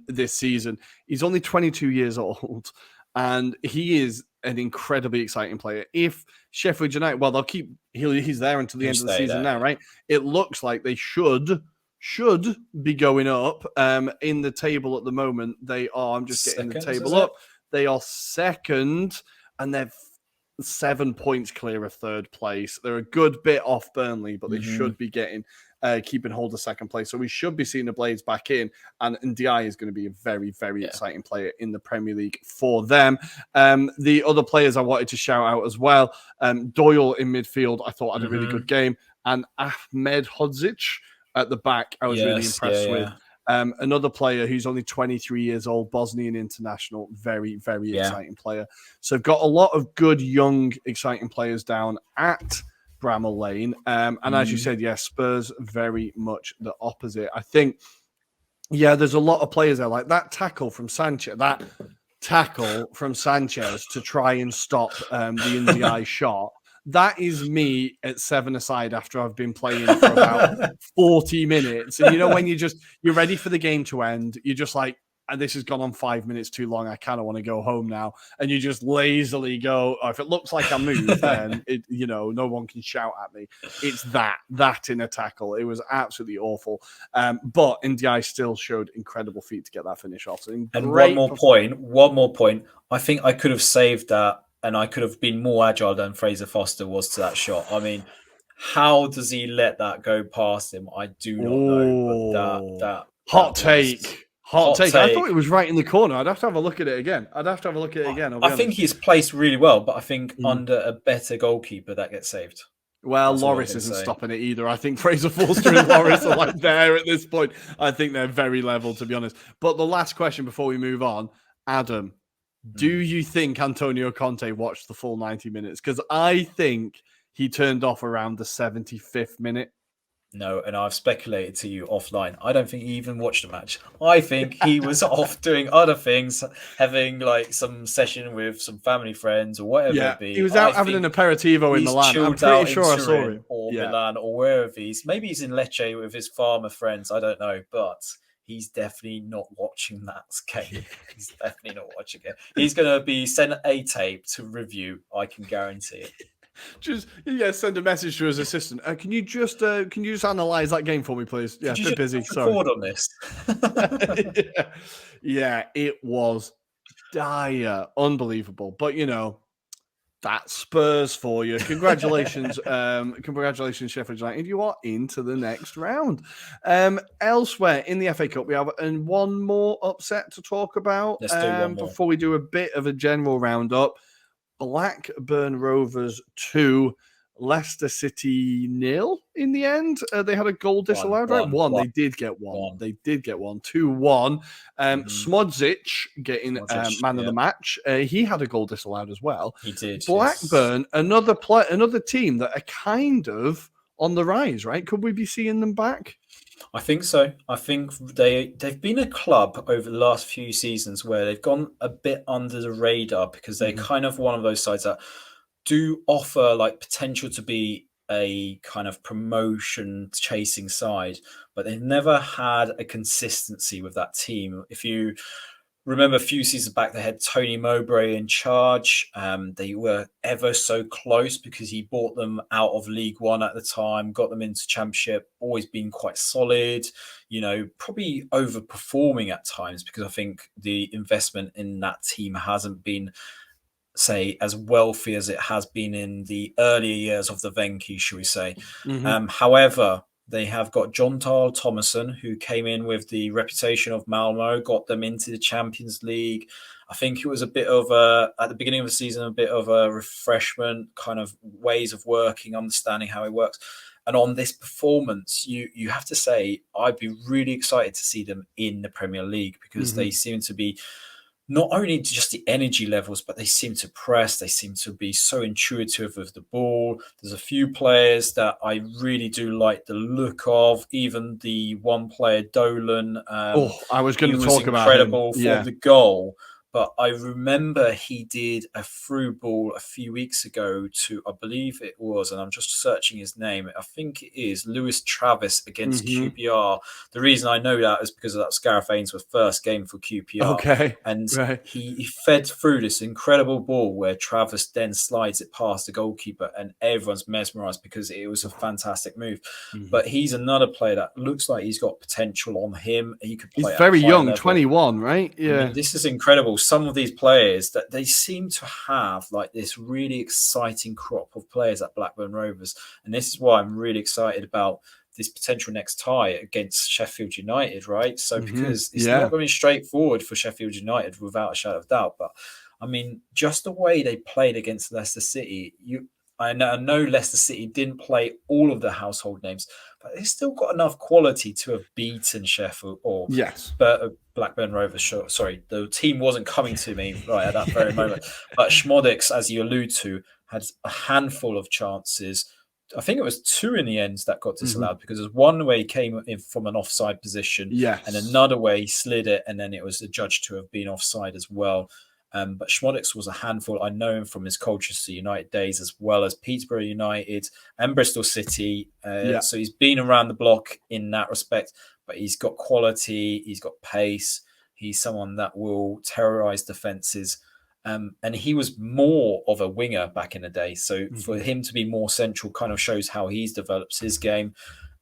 A: this season. He's only 22 years old. and he is an incredibly exciting player. If Sheffield United, well, he's there until the end of the season now, right? It looks like they should be going up in the table at the moment. They are, I'm just getting the table up. They are second, and they're 7 points clear of third place. They're a good bit off Burnley, but they should be keeping hold of second place. So we should be seeing the Blades back in, and Ndiaye is going to be a very, very exciting player in the Premier League for them. The other players I wanted to shout out as well, Doyle in midfield, I thought had a really good game, and Ahmed Hodzic at the back, I was really impressed with. Another player who's only 23 years old, Bosnian international, very, very exciting player. So I've got a lot of good, young, exciting players down at Bramall Lane. And as you said, Spurs very much the opposite. I think, there's a lot of players there, like that tackle from Sanchez to try and stop the Ndiaye shot. That is me at 7-a-side after I've been playing for about 40 minutes. And when you're ready for the game to end, you're just like, this has gone on 5 minutes too long. I kind of want to go home now. And you just lazily go, if it looks like I moved, then no one can shout at me. It's that in a tackle. It was absolutely awful. But Ndiaye still showed incredible feet to get that finish off. So
B: one more point. I think I could have saved that. And I could have been more agile than Fraser Foster was to that shot. I mean, how does he let that go past him? I do not know. But
A: hot take. I thought it was right in the corner. I'd have to have a look at it again. I
B: think he's placed really well, but I think under a better goalkeeper that gets saved.
A: Well, Loris isn't stopping it either. I think Fraser Forster and Loris are like there at this point. I think they're very level, to be honest. But the last question before we move on, Adam, do you think Antonio Conte watched the full 90 minutes? Because I think he turned off around the 75th minute.
B: No, and I've speculated to you offline. I don't think he even watched the match. I think he was off doing other things, having like some session with some family friends or whatever it be.
A: He was out having an aperitivo in Milan. I'm pretty sure I saw him.
B: Or Milan or wherever maybe he's in Lecce with his farmer friends. I don't know, but he's definitely not watching that game. He's definitely not watching it. He's going to be sent a tape to review. I can guarantee it.
A: Just send a message to his assistant. Can you just analyze that game for me, please? Yeah, a bit busy. Sorry.
B: Record on this.
A: It was dire, unbelievable. But that's Spurs for you. Congratulations, Sheffield United. You are into the next round. Elsewhere in the FA Cup, we have one more upset to talk about.
B: Let's do one more
A: before we do a bit of a general roundup. Blackburn Rovers 2, Leicester City 0 in the end. They had a goal disallowed, right? One. They did get one. 2-1. Smodzic getting man of the match. He had a goal disallowed as well.
B: He did.
A: Blackburn, another team that are kind of on the rise, right? Could we be seeing them back?
B: I think so. I think they've been a club over the last few seasons where they've gone a bit under the radar because they're kind of one of those sides that do offer like potential to be a kind of promotion chasing side, but they've never had a consistency with that team. If you remember a few seasons back, they had Tony Mowbray in charge. They were ever so close because he bought them out of League One at the time, got them into Championship, always been quite solid, probably overperforming at times because I think the investment in that team hasn't been, say, as wealthy as it has been in the earlier years of the Venki, shall we say. However, they have got John Tal Thomason, who came in with the reputation of Malmo, got them into the Champions League. I think it was at the beginning of the season, a bit of a refreshment, kind of ways of working, understanding how it works. And on this performance, you have to say, I'd be really excited to see them in the Premier League because they seem to be not only just the energy levels, but they seem to press. They seem to be so intuitive with the ball. There's a few players that I really do like the look of. Even the one player, Dolan.
A: I was going to talk about him.
B: Incredible for the goal. but I remember he did a through ball a few weeks ago to, I believe it was, and I'm just searching his name, I think it is Lewis Travis against QPR. The reason I know that is because that was Gareth Ainsworth's first game for QPR.
A: Okay.
B: And
A: right.
B: he fed through this incredible ball where Travis then slides it past the goalkeeper, and everyone's mesmerised because it was a fantastic move. But he's another player that looks like he's got potential on him. He could play
A: He's very young,
B: level.
A: 21, right? Yeah.
B: I mean, this is incredible. Some of these players that they seem to have like this really exciting crop of players at Blackburn Rovers. And this is why I'm really excited about this potential next tie against Sheffield United, right? So because it's not going to be straightforward for Sheffield United without a shadow of doubt. But I mean, just the way they played against Leicester City, I know Leicester City didn't play all of the household names, but they still got enough quality to have beaten Sheffield or Blackburn Rovers. Sorry, the team wasn't coming to me right at that very moment. But Schmodix, as you allude to, had a handful of chances. I think it was 2 in the end that got disallowed because there's one way he came in from an offside position and another way he slid it, and then it was adjudged to have been offside as well. But Schmodix was a handful. I know him from his Colchester United days, as well as Peterborough United and Bristol City. So he's been around the block in that respect, but he's got quality, he's got pace, he's someone that will terrorise defences. And he was more of a winger back in the day. So for him to be more central kind of shows how he's developed his game.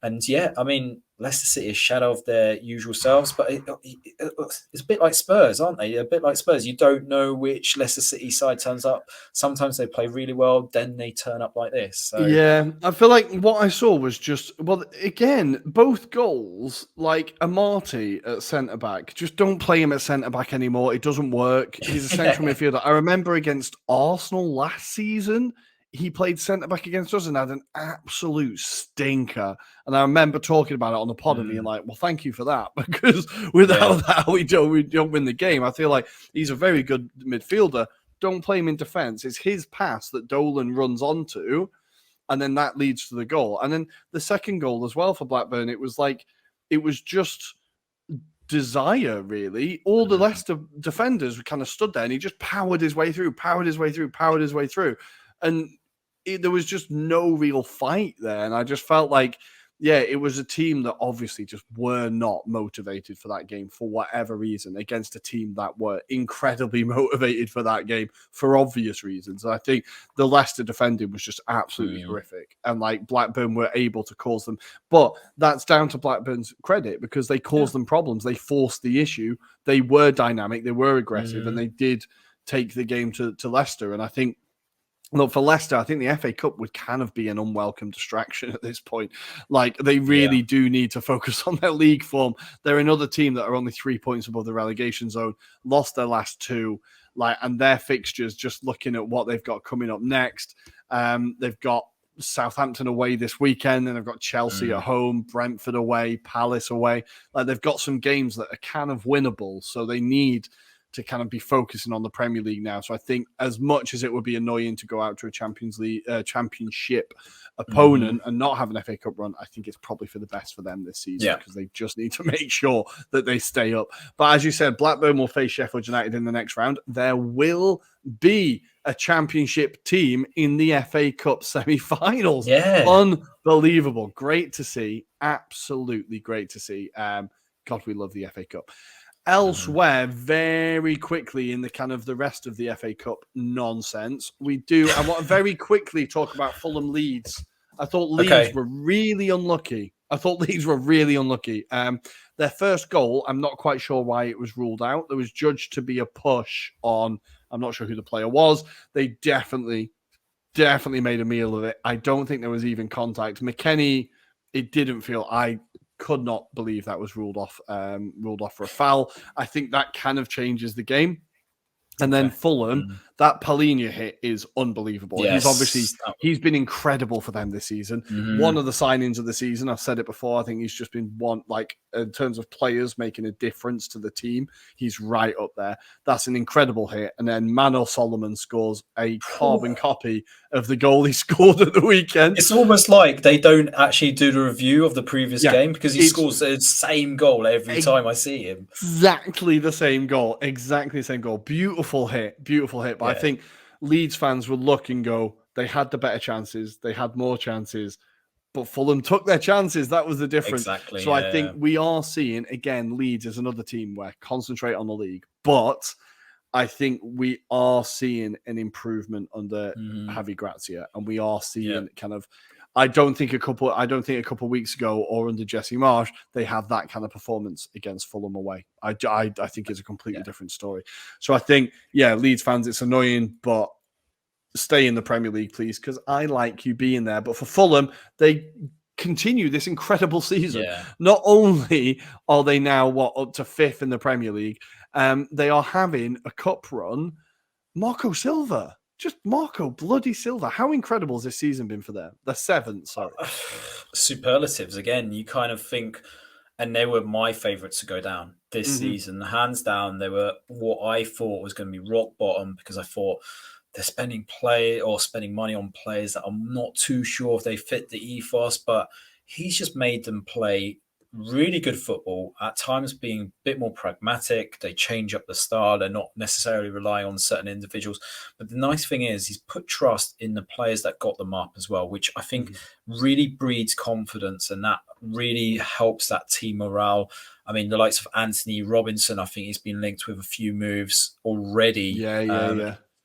B: And yeah, I mean, Leicester City is a shadow of their usual selves, but it's a bit like Spurs, aren't they? A bit like Spurs. You don't know which Leicester City side turns up. Sometimes they play really well, then they turn up like this. So.
A: Yeah, I feel like what I saw was just, well, again, both goals, like Amati at centre-back, just don't play him at centre-back anymore. It doesn't work. He's a central midfielder. I remember against Arsenal last season, he played centre-back against us and had an absolute stinker. And I remember talking about it on the pod and being like, well, thank you for that, because without that, we don't win the game. I feel like he's a very good midfielder. Don't play him in defence. It's his pass that Dolan runs onto, and then that leads to the goal. And then the second goal as well for Blackburn, it was just desire, really. All the Leicester defenders kind of stood there and he just powered his way through. And there was just no real fight there. And I just felt like, yeah, it was a team that obviously just were not motivated for that game for whatever reason against a team that were incredibly motivated for that game for obvious reasons. And I think the Leicester defending was just absolutely horrific. And like Blackburn were able to cause them. But that's down to Blackburn's credit because they caused them problems. They forced the issue. They were dynamic. They were aggressive and they did take the game to Leicester. And I think, look, for Leicester, I think the FA Cup would kind of be an unwelcome distraction at this point. Like, they really do need to focus on their league form. They're another team that are only 3 points above the relegation zone, lost their last 2, and their fixtures, just looking at what they've got coming up next. They've got Southampton away this weekend, and they've got Chelsea at home, Brentford away, Palace away. Like, they've got some games that are kind of winnable, so they need to kind of be focusing on the Premier League now. So I think as much as it would be annoying to go out to a championship opponent and not have an FA Cup run, I think it's probably for the best for them this season because they just need to make sure that they stay up. But as you said, Blackburn will face Sheffield United in the next round. There will be a championship team in the FA Cup semi-finals. Yeah. Unbelievable. Great to see. Absolutely great to see. God, we love the FA Cup. Elsewhere, very quickly in the kind of the rest of the FA Cup nonsense, I want to very quickly talk about Fulham Leeds. I thought Leeds were really unlucky. Their first goal, I'm not quite sure why it was ruled out. There was judged to be a push on, I'm not sure who the player was. They definitely made a meal of it. I don't think there was even contact. McKennie, it didn't feel, I could not believe that was ruled off for a foul. I think that kind of changes the game. And then Fulham, that Palhinha hit is unbelievable. Yes. He's been incredible for them this season. One of the signings of the season. I've said it before. I think he's just been in terms of players making a difference to the team, he's right up there. That's an incredible hit. And then Manor Solomon scores a carbon copy of the goal he scored at the weekend.
B: It's almost like they don't actually do the review of the previous game because he scores the same goal every time I see him.
A: Exactly the same goal. Exactly the same goal. Beautiful hit. Beautiful hit. But I think Leeds fans will look and go, they had the better chances. They had more chances. But Fulham took their chances. That was the difference.
B: Exactly.
A: So I think we are seeing, again, Leeds is another team where concentrate on the league. But I think we are seeing an improvement under Javi Gracia. And we are seeing kind of, I don't think a couple of weeks ago or under Jesse Marsh, they have that kind of performance against Fulham away. I think it's a completely different story. So I think, Leeds fans, it's annoying, but stay in the Premier League, please, because I like you being there. But for Fulham, they continue this incredible season. Yeah. Not only are they now, up to 5th in the Premier League, they are having a cup run. Marco Silva. Just Marco bloody Silva. How incredible has this season been for them? They're 7th, sorry.
B: Superlatives, again. You kind of think, and they were my favourites to go down this season. Hands down, they were what I thought was going to be rock bottom because I thought they're spending money on players that I'm not too sure if they fit the ethos, but he's just made them play really good football, at times being a bit more pragmatic. They change up the style. They're not necessarily relying on certain individuals. But the nice thing is he's put trust in the players that got them up as well, which I think really breeds confidence, and that really helps that team morale. I mean, the likes of Anthony Robinson, I think he's been linked with a few moves already.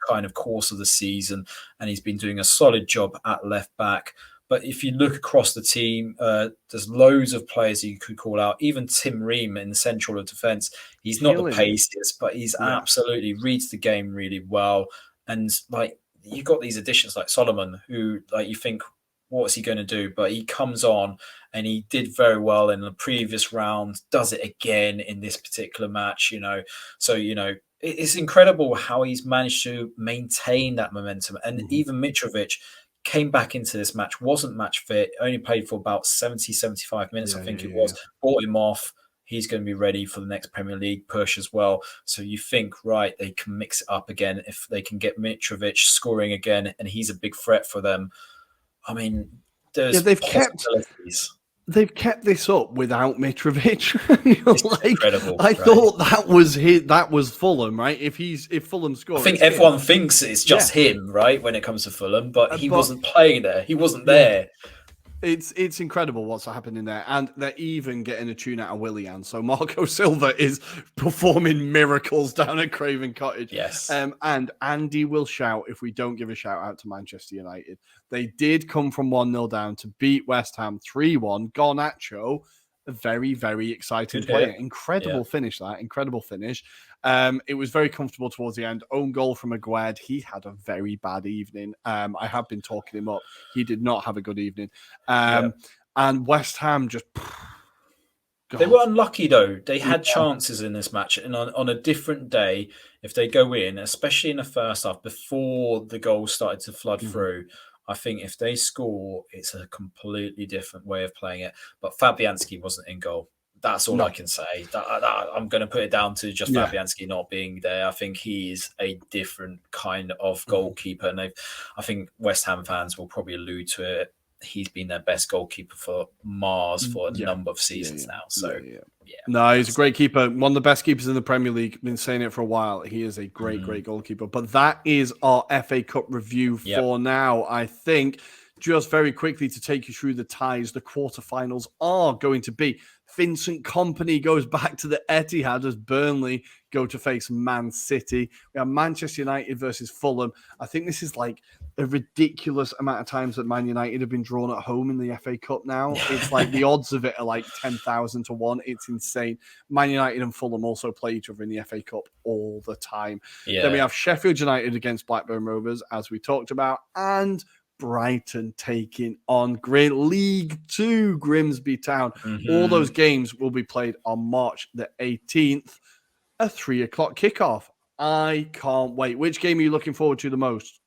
B: Kind of course of the season, and he's been doing a solid job at left back. But if you look across the team, there's loads of players that you could call out. Even Tim Ream in the central of defence, he's not the paciest, but he's absolutely reads the game really well. And like you got these additions like Solomon, who like you think, what's he going to do? But he comes on and he did very well in the previous round, does it again in this particular match, So, it's incredible how he's managed to maintain that momentum. And even Mitrovic came back into this match, wasn't match fit, only played for about 70, 75 minutes, it was. Brought him off. He's going to be ready for the next Premier League push as well. So you think, right, they can mix it up again. If they can get Mitrovic scoring again, and he's a big threat for them. I mean, there's possibilities.
A: They've kept this up without Mitrovic.
B: Incredible.
A: I thought that was Fulham, right? If Fulham scored,
B: I think everyone thinks it's just him, right? When it comes to Fulham, but he wasn't playing there. He wasn't there.
A: It's incredible what's happening there, and they're even getting a tune out of Willian. So Marco Silva is performing miracles down at Craven Cottage.
B: Yes,
A: and Andy will shout if we don't give a shout out to Manchester United. They did come from 1-0 down to beat West Ham 3-1. Garnacho, a very, very exciting player. Incredible finish, that. Incredible finish. It was very comfortable towards the end. Own goal from Aguerd. He had a very bad evening. I have been talking him up. He did not have a good evening. And West Ham just... God.
B: They were unlucky, though. They had chances in this match. And on a different day, if they go in, especially in the first half, before the goals started to flood through, I think if they score, it's a completely different way of playing it. But Fabianski wasn't in goal. That's all I can say. I'm going to put it down to just Fabianski not being there. I think he is a different kind of goalkeeper. And I think West Ham fans will probably allude to it. He's been their best goalkeeper for Mars for a number of seasons now. So,
A: No, he's a great keeper. One of the best keepers in the Premier League. Been saying it for a while. He is a great goalkeeper. But that is our FA Cup review for now. I think just very quickly to take you through the ties, the quarterfinals are going to be Vincent Kompany goes back to the Etihad as Burnley go to face Man City. We have Manchester United versus Fulham. I think this is like a ridiculous amount of times that Man United have been drawn at home in the FA Cup now. It's like the odds of it are like 10,000 to 1. It's insane. Man United and Fulham also play each other in the FA Cup all the time. Then we have Sheffield United against Blackburn Rovers, as we talked about, and Brighton taking on League 2 Grimsby Town. All those games will be played on March the 18th, a 3:00 kickoff. I can't wait. Which game are you looking forward to the most?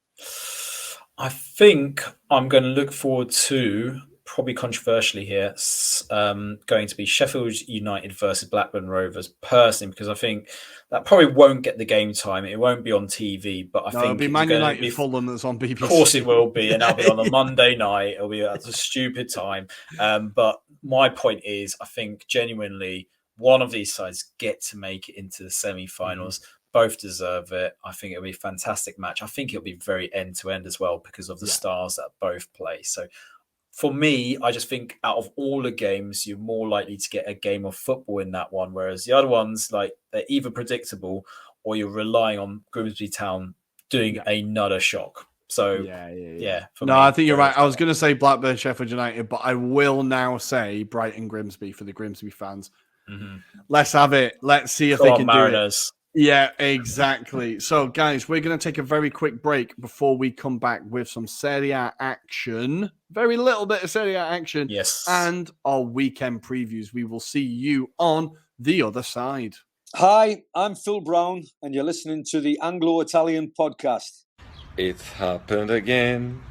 B: I think I'm going to look forward to, probably controversially here, it's going to be Sheffield United versus Blackburn Rovers, personally, because I think that probably won't get the game time. It won't be on TV, but I think
A: it'll be Man United Fulham that's on BBC.
B: Of course it will be, and that'll be on a Monday night. It'll be at a stupid time. But my point is, I think genuinely one of these sides get to make it into the semi-finals. Both deserve it. I think it'll be a fantastic match. I think it'll be very end-to-end as well because of the stars that both play. So for me, I just think out of all the games, you're more likely to get a game of football in that one, whereas the other ones, like, they're either predictable or you're relying on Grimsby Town doing another shock. So, yeah.
A: I think you're right. I was going to say Blackburn, Sheffield United, but I will now say Brighton, Grimsby for the Grimsby fans. Let's have it. Let's see if they can
B: Mariners.
A: do it. Yeah, exactly. So, guys, we're going to take a very quick break before we come back with some Serie A action. Very little bit of Serie A action.
B: Yes.
A: And our weekend previews. We will see you on the other side.
D: Hi, I'm Phil Brown, and you're listening to the Anglo-Italian podcast.
E: It's happened again.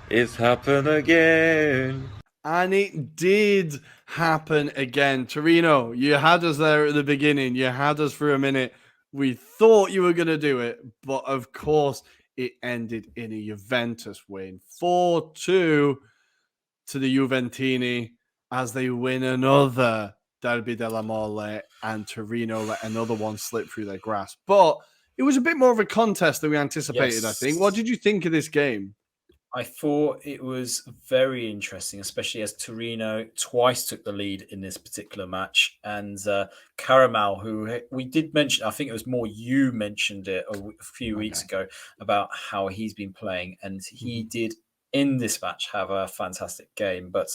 E: It's happened again.
A: And it did happen again. Torino, you had us there at the beginning. You had us for a minute. We thought you were going to do it. But, of course, it ended in a Juventus win. 4-2 to the Juventini as they win another Derby della Mole, and Torino let another one slip through their grasp. But it was a bit more of a contest than we anticipated, I think. What did you think of this game?
B: I thought it was very interesting, especially as Torino twice took the lead in this particular match. And Caramal, who we did mention, I think it was more you mentioned it a few weeks ago about how he's been playing. And he did, in this match, have a fantastic game. But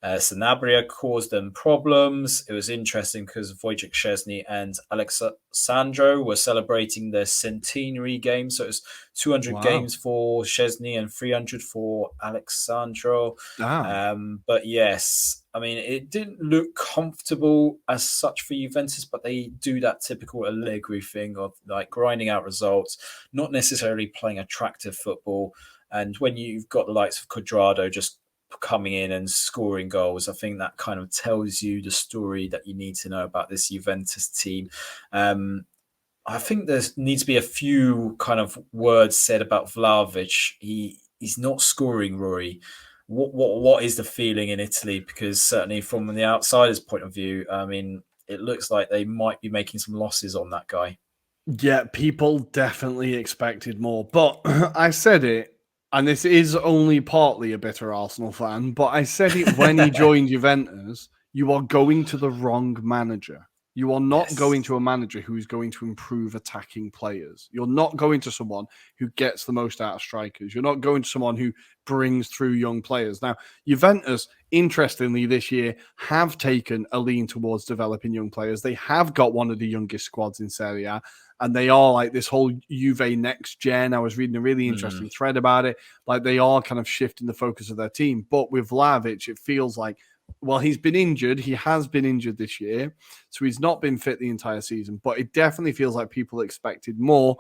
B: Sanabria caused them problems. It was interesting because Wojciech Szczesny and Alexandro were celebrating their centenary game. So it was 200 games for Szczesny and 300 for Alexandro. But yes, I mean, it didn't look comfortable as such for Juventus, but they do that typical Allegri thing of like grinding out results, not necessarily playing attractive football. And when you've got the likes of Cuadrado just coming in and scoring goals, I think that kind of tells you the story that you need to know about this Juventus team. I think there needs to be a few kind of words said about Vlahovic. He's not scoring, Rory. What is the feeling in Italy? Because certainly from the outsider's point of view, I mean, it looks like they might be making some losses on that guy.
A: Yeah, people definitely expected more. But I said it, and this is only partly a bitter Arsenal fan, but I said it when he joined Juventus, you are going to the wrong manager. You are not going to a manager who is going to improve attacking players. You're not going to someone who gets the most out of strikers. You're not going to someone who brings through young players. Now, Juventus, interestingly, this year have taken a lean towards developing young players. They have got one of the youngest squads in Serie A, and they are like this whole Juve next gen. I was reading a really interesting thread about it. Like they are kind of shifting the focus of their team. But with Vlahovic, it feels like, well, he's been injured. He has been injured this year. So he's not been fit the entire season. But it definitely feels like people expected more.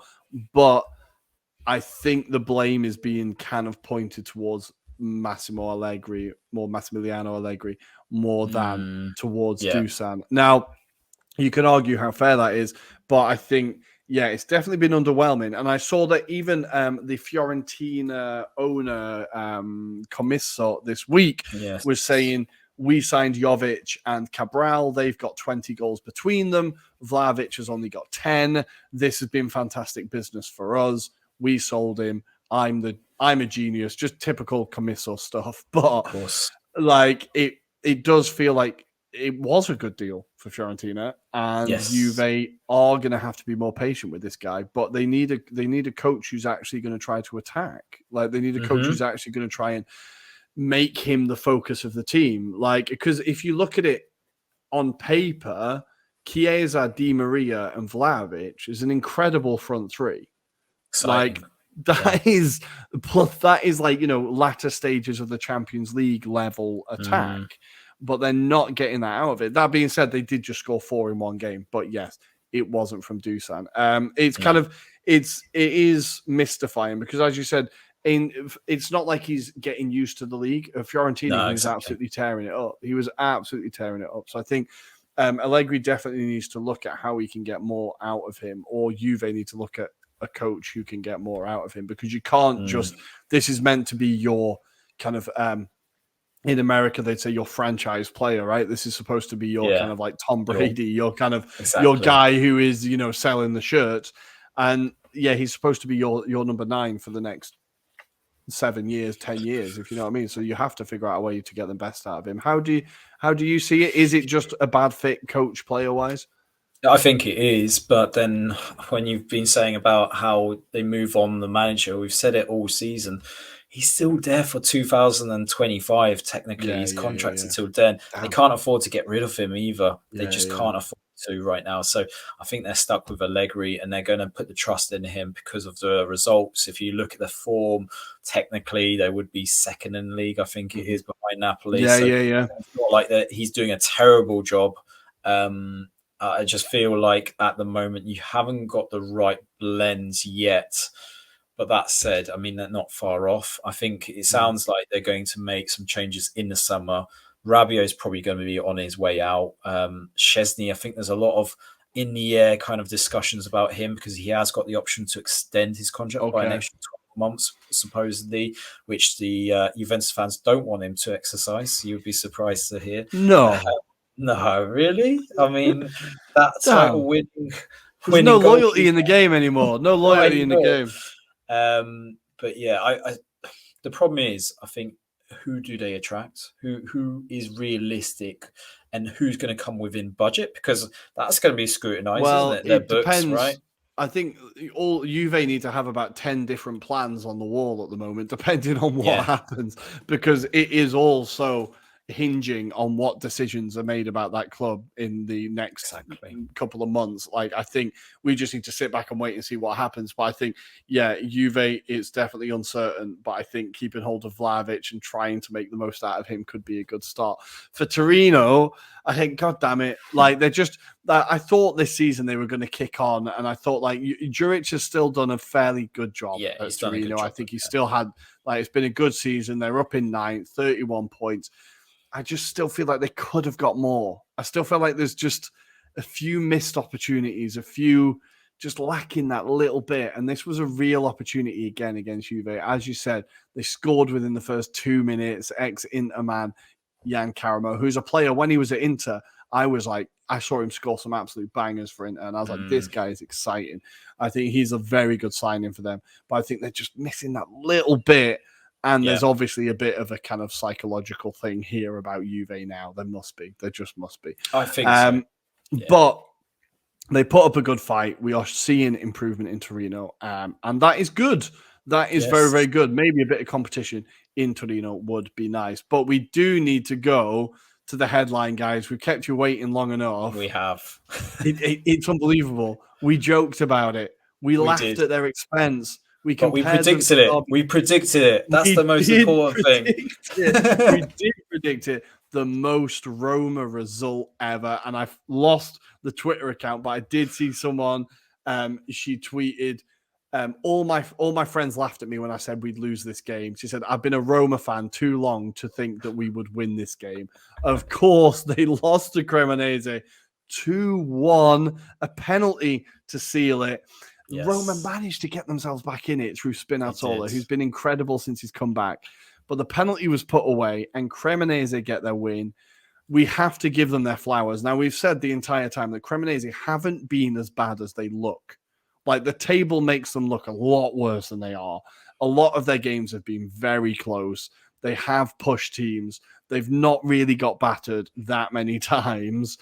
A: But I think the blame is being kind of pointed towards Massimiliano Allegri more than towards Dusan. Now, you can argue how fair that is, but I think, it's definitely been underwhelming. And I saw that even the Fiorentina owner, Commisso, this week was saying, we signed Jovic and Cabral. They've got 20 goals between them. Vlahovic has only got 10. This has been fantastic business for us. We sold him. I'm a genius. Just typical Commisso stuff. But
B: of course,
A: like it does feel like it was a good deal for Fiorentina, and Juve are going to have to be more patient with this guy. But they need a coach who's actually going to try to attack. Like they need a coach who's actually going to try and make him the focus of the team. Like, because if you look at it on paper, Chiesa, Di Maria, and Vlahovic is an incredible front three.
B: Exciting.
A: Like that is like, latter stages of the Champions League level attack. But they're not getting that out of it. That being said, they did just score 4 in one game. But yes, it wasn't from Dusan. It's kind of it is mystifying because, as you said, it's not like he's getting used to the league. Fiorentina, he was absolutely tearing it up. He was absolutely tearing it up. So I think Allegri definitely needs to look at how he can get more out of him, or Juve need to look at a coach who can get more out of him, because you can't just, this is meant to be your kind of, in America, they'd say your franchise player, right? This is supposed to be your kind of like Tom Brady, your kind of, your guy who is, you know, selling the shirts. And yeah, he's supposed to be your number 9 for the next 7 years, 10 years, if you know what I mean. So you have to figure out a way to get the best out of him. How do you see it? Is it just a bad fit coach player wise?
B: I think it is, but then when you've been saying about how they move on the manager, we've said it all season. He's still there for 2025. Technically, he's contracted till then. Damn. They can't afford to get rid of him either. They just can't afford to right now. So I think they're stuck with Allegri, and they're going to put the trust in him because of the results. If you look at the form, technically they would be second in the league. I think it is behind Napoli. It's not like that. He's doing a terrible job. I just feel like at the moment you haven't got the right blends yet. But that said, I mean, they're not far off. I think it sounds like they're going to make some changes in the summer. Rabiot is probably going to be on his way out. Szczesny, I think there's a lot of in the air kind of discussions about him, because he has got the option to extend his contract by an extra 12 months, supposedly, which the Juventus fans don't want him to exercise. You would be surprised to hear. No, really? I mean, that's like a winning.
A: There's no loyalty in the game anymore. No loyalty in the game.
B: But yeah, the problem is, I think, who do they attract? Who is realistic, and who's going to come within budget? Because that's going to be scrutinized, isn't it? Their books, depends, right?
A: I think all Juve need to have about 10 different plans on the wall at the moment, depending on what happens, because it is also hinging on what decisions are made about that club in the next couple of months. Like, I think we just need to sit back and wait and see what happens. But I think, Juve is definitely uncertain, but I think keeping hold of Vlahovic and trying to make the most out of him could be a good start. For Torino, I think, God damn it, like they're just, I thought this season they were going to kick on, and I thought like Juric has still done a fairly good job at Torino. I think he still had, like, it's been a good season. They're up in 9th, 31 points. I just still feel like they could have got more. I still feel like there's just a few missed opportunities, a few just lacking that little bit. And this was a real opportunity again against Juve. As you said, they scored within the first 2 minutes. Ex-Inter man, Jan Karamo, who's a player when he was at Inter, I saw him score some absolute bangers for Inter. And I was like, this guy is exciting. I think he's a very good signing for them. But I think they're just missing that little bit. And there's obviously a bit of a kind of psychological thing here about Juve now. There must be. There just must be.
B: I think so. Yeah.
A: But they put up a good fight. We are seeing improvement in Torino. And that is good. That is very, very good. Maybe a bit of competition in Torino would be nice. But we do need to go to the headline, guys. We've kept you waiting long enough.
B: We have.
A: It's unbelievable. We joked about it. We laughed at their expense. We
B: predicted it. We predicted it. That's the most important thing.
A: We did predict it. The most Roma result ever. And I've lost the Twitter account, but I did see someone. She tweeted, all my friends laughed at me when I said we'd lose this game. She said, I've been a Roma fan too long to think that we would win this game. Of course, they lost to Cremonese 2-1, a penalty to seal it. Yes. Roma managed to get themselves back in it through Spinazzola, who's been incredible since he's come back. But the penalty was put away, and Cremonese get their win. We have to give them their flowers. Now, we've said the entire time that Cremonese haven't been as bad as they look. Like, the table makes them look a lot worse than they are. A lot of their games have been very close. They have pushed teams. They've not really got battered that many times.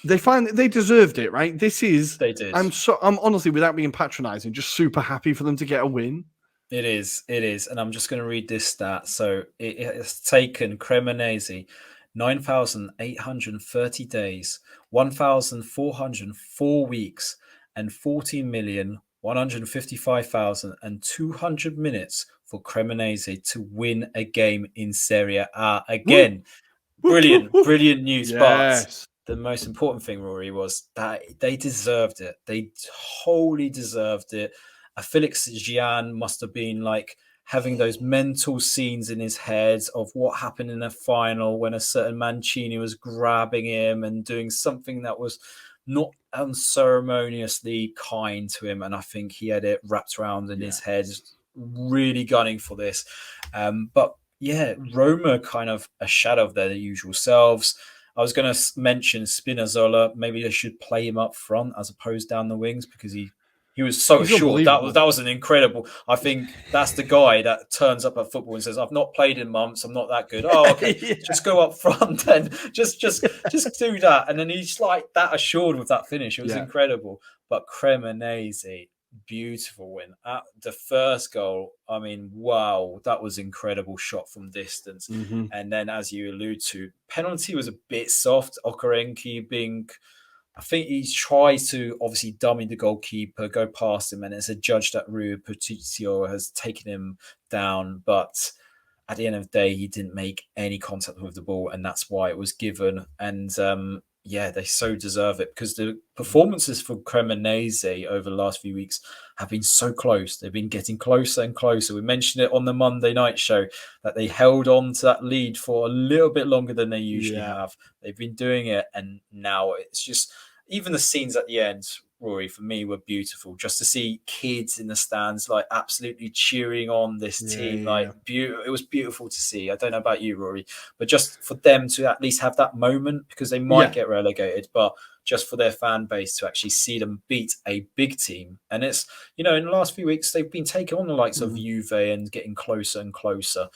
A: They deserved it, right?
B: They did.
A: I'm honestly, without being patronizing, just super happy for them to get a win.
B: It is. And I'm just going to read this stat. So it has taken Cremonese 9,830 days, 1,404 weeks, and 14,155,200 minutes for Cremonese to win a game in Serie A. Again, brilliant news.
A: Yes.
B: But the most important thing, Rory, was that they deserved it. They wholly deserved it. Felix Gian must have been like having those mental scenes in his head of what happened in a final when a certain Mancini was grabbing him and doing something that was not unceremoniously kind to him. And I think he had it wrapped around in his head, really gunning for this. But yeah, Roma kind of a shadow of their usual selves. I was going to mention Spinazzola. Maybe they should play him up front as opposed down the wings, because he was so short. That was an incredible. I think that's the guy that turns up at football and says, "I've not played in months. I'm not that good." Oh, okay. Just go up front then. Just do that. And then he's like that assured with that finish. It was incredible. But Cremonese, beautiful win. The first goal, I mean, wow, that was incredible shot from distance. And then, as you allude to, penalty was a bit soft. Okorenki being, I think he's tried to obviously dummy the goalkeeper, go past him, and it's a judge that Rui Patricio has taken him down. But at the end of the day, he didn't make any contact with the ball, and that's why it was given. And they so deserve it, because the performances for Cremonese over the last few weeks have been so close. They've been getting closer and closer. We mentioned it on the Monday night show that they held on to that lead for a little bit longer than they usually have. They've been doing it, and now it's just, even the scenes at the end, Rory, for me, were beautiful. Just to see kids in the stands, like, absolutely cheering on this team. It was beautiful to see. I don't know about you, Rory, but just for them to at least have that moment, because they might get relegated, but just for their fan base to actually see them beat a big team. And it's, in the last few weeks, they've been taking on the likes of Juve and getting closer and closer.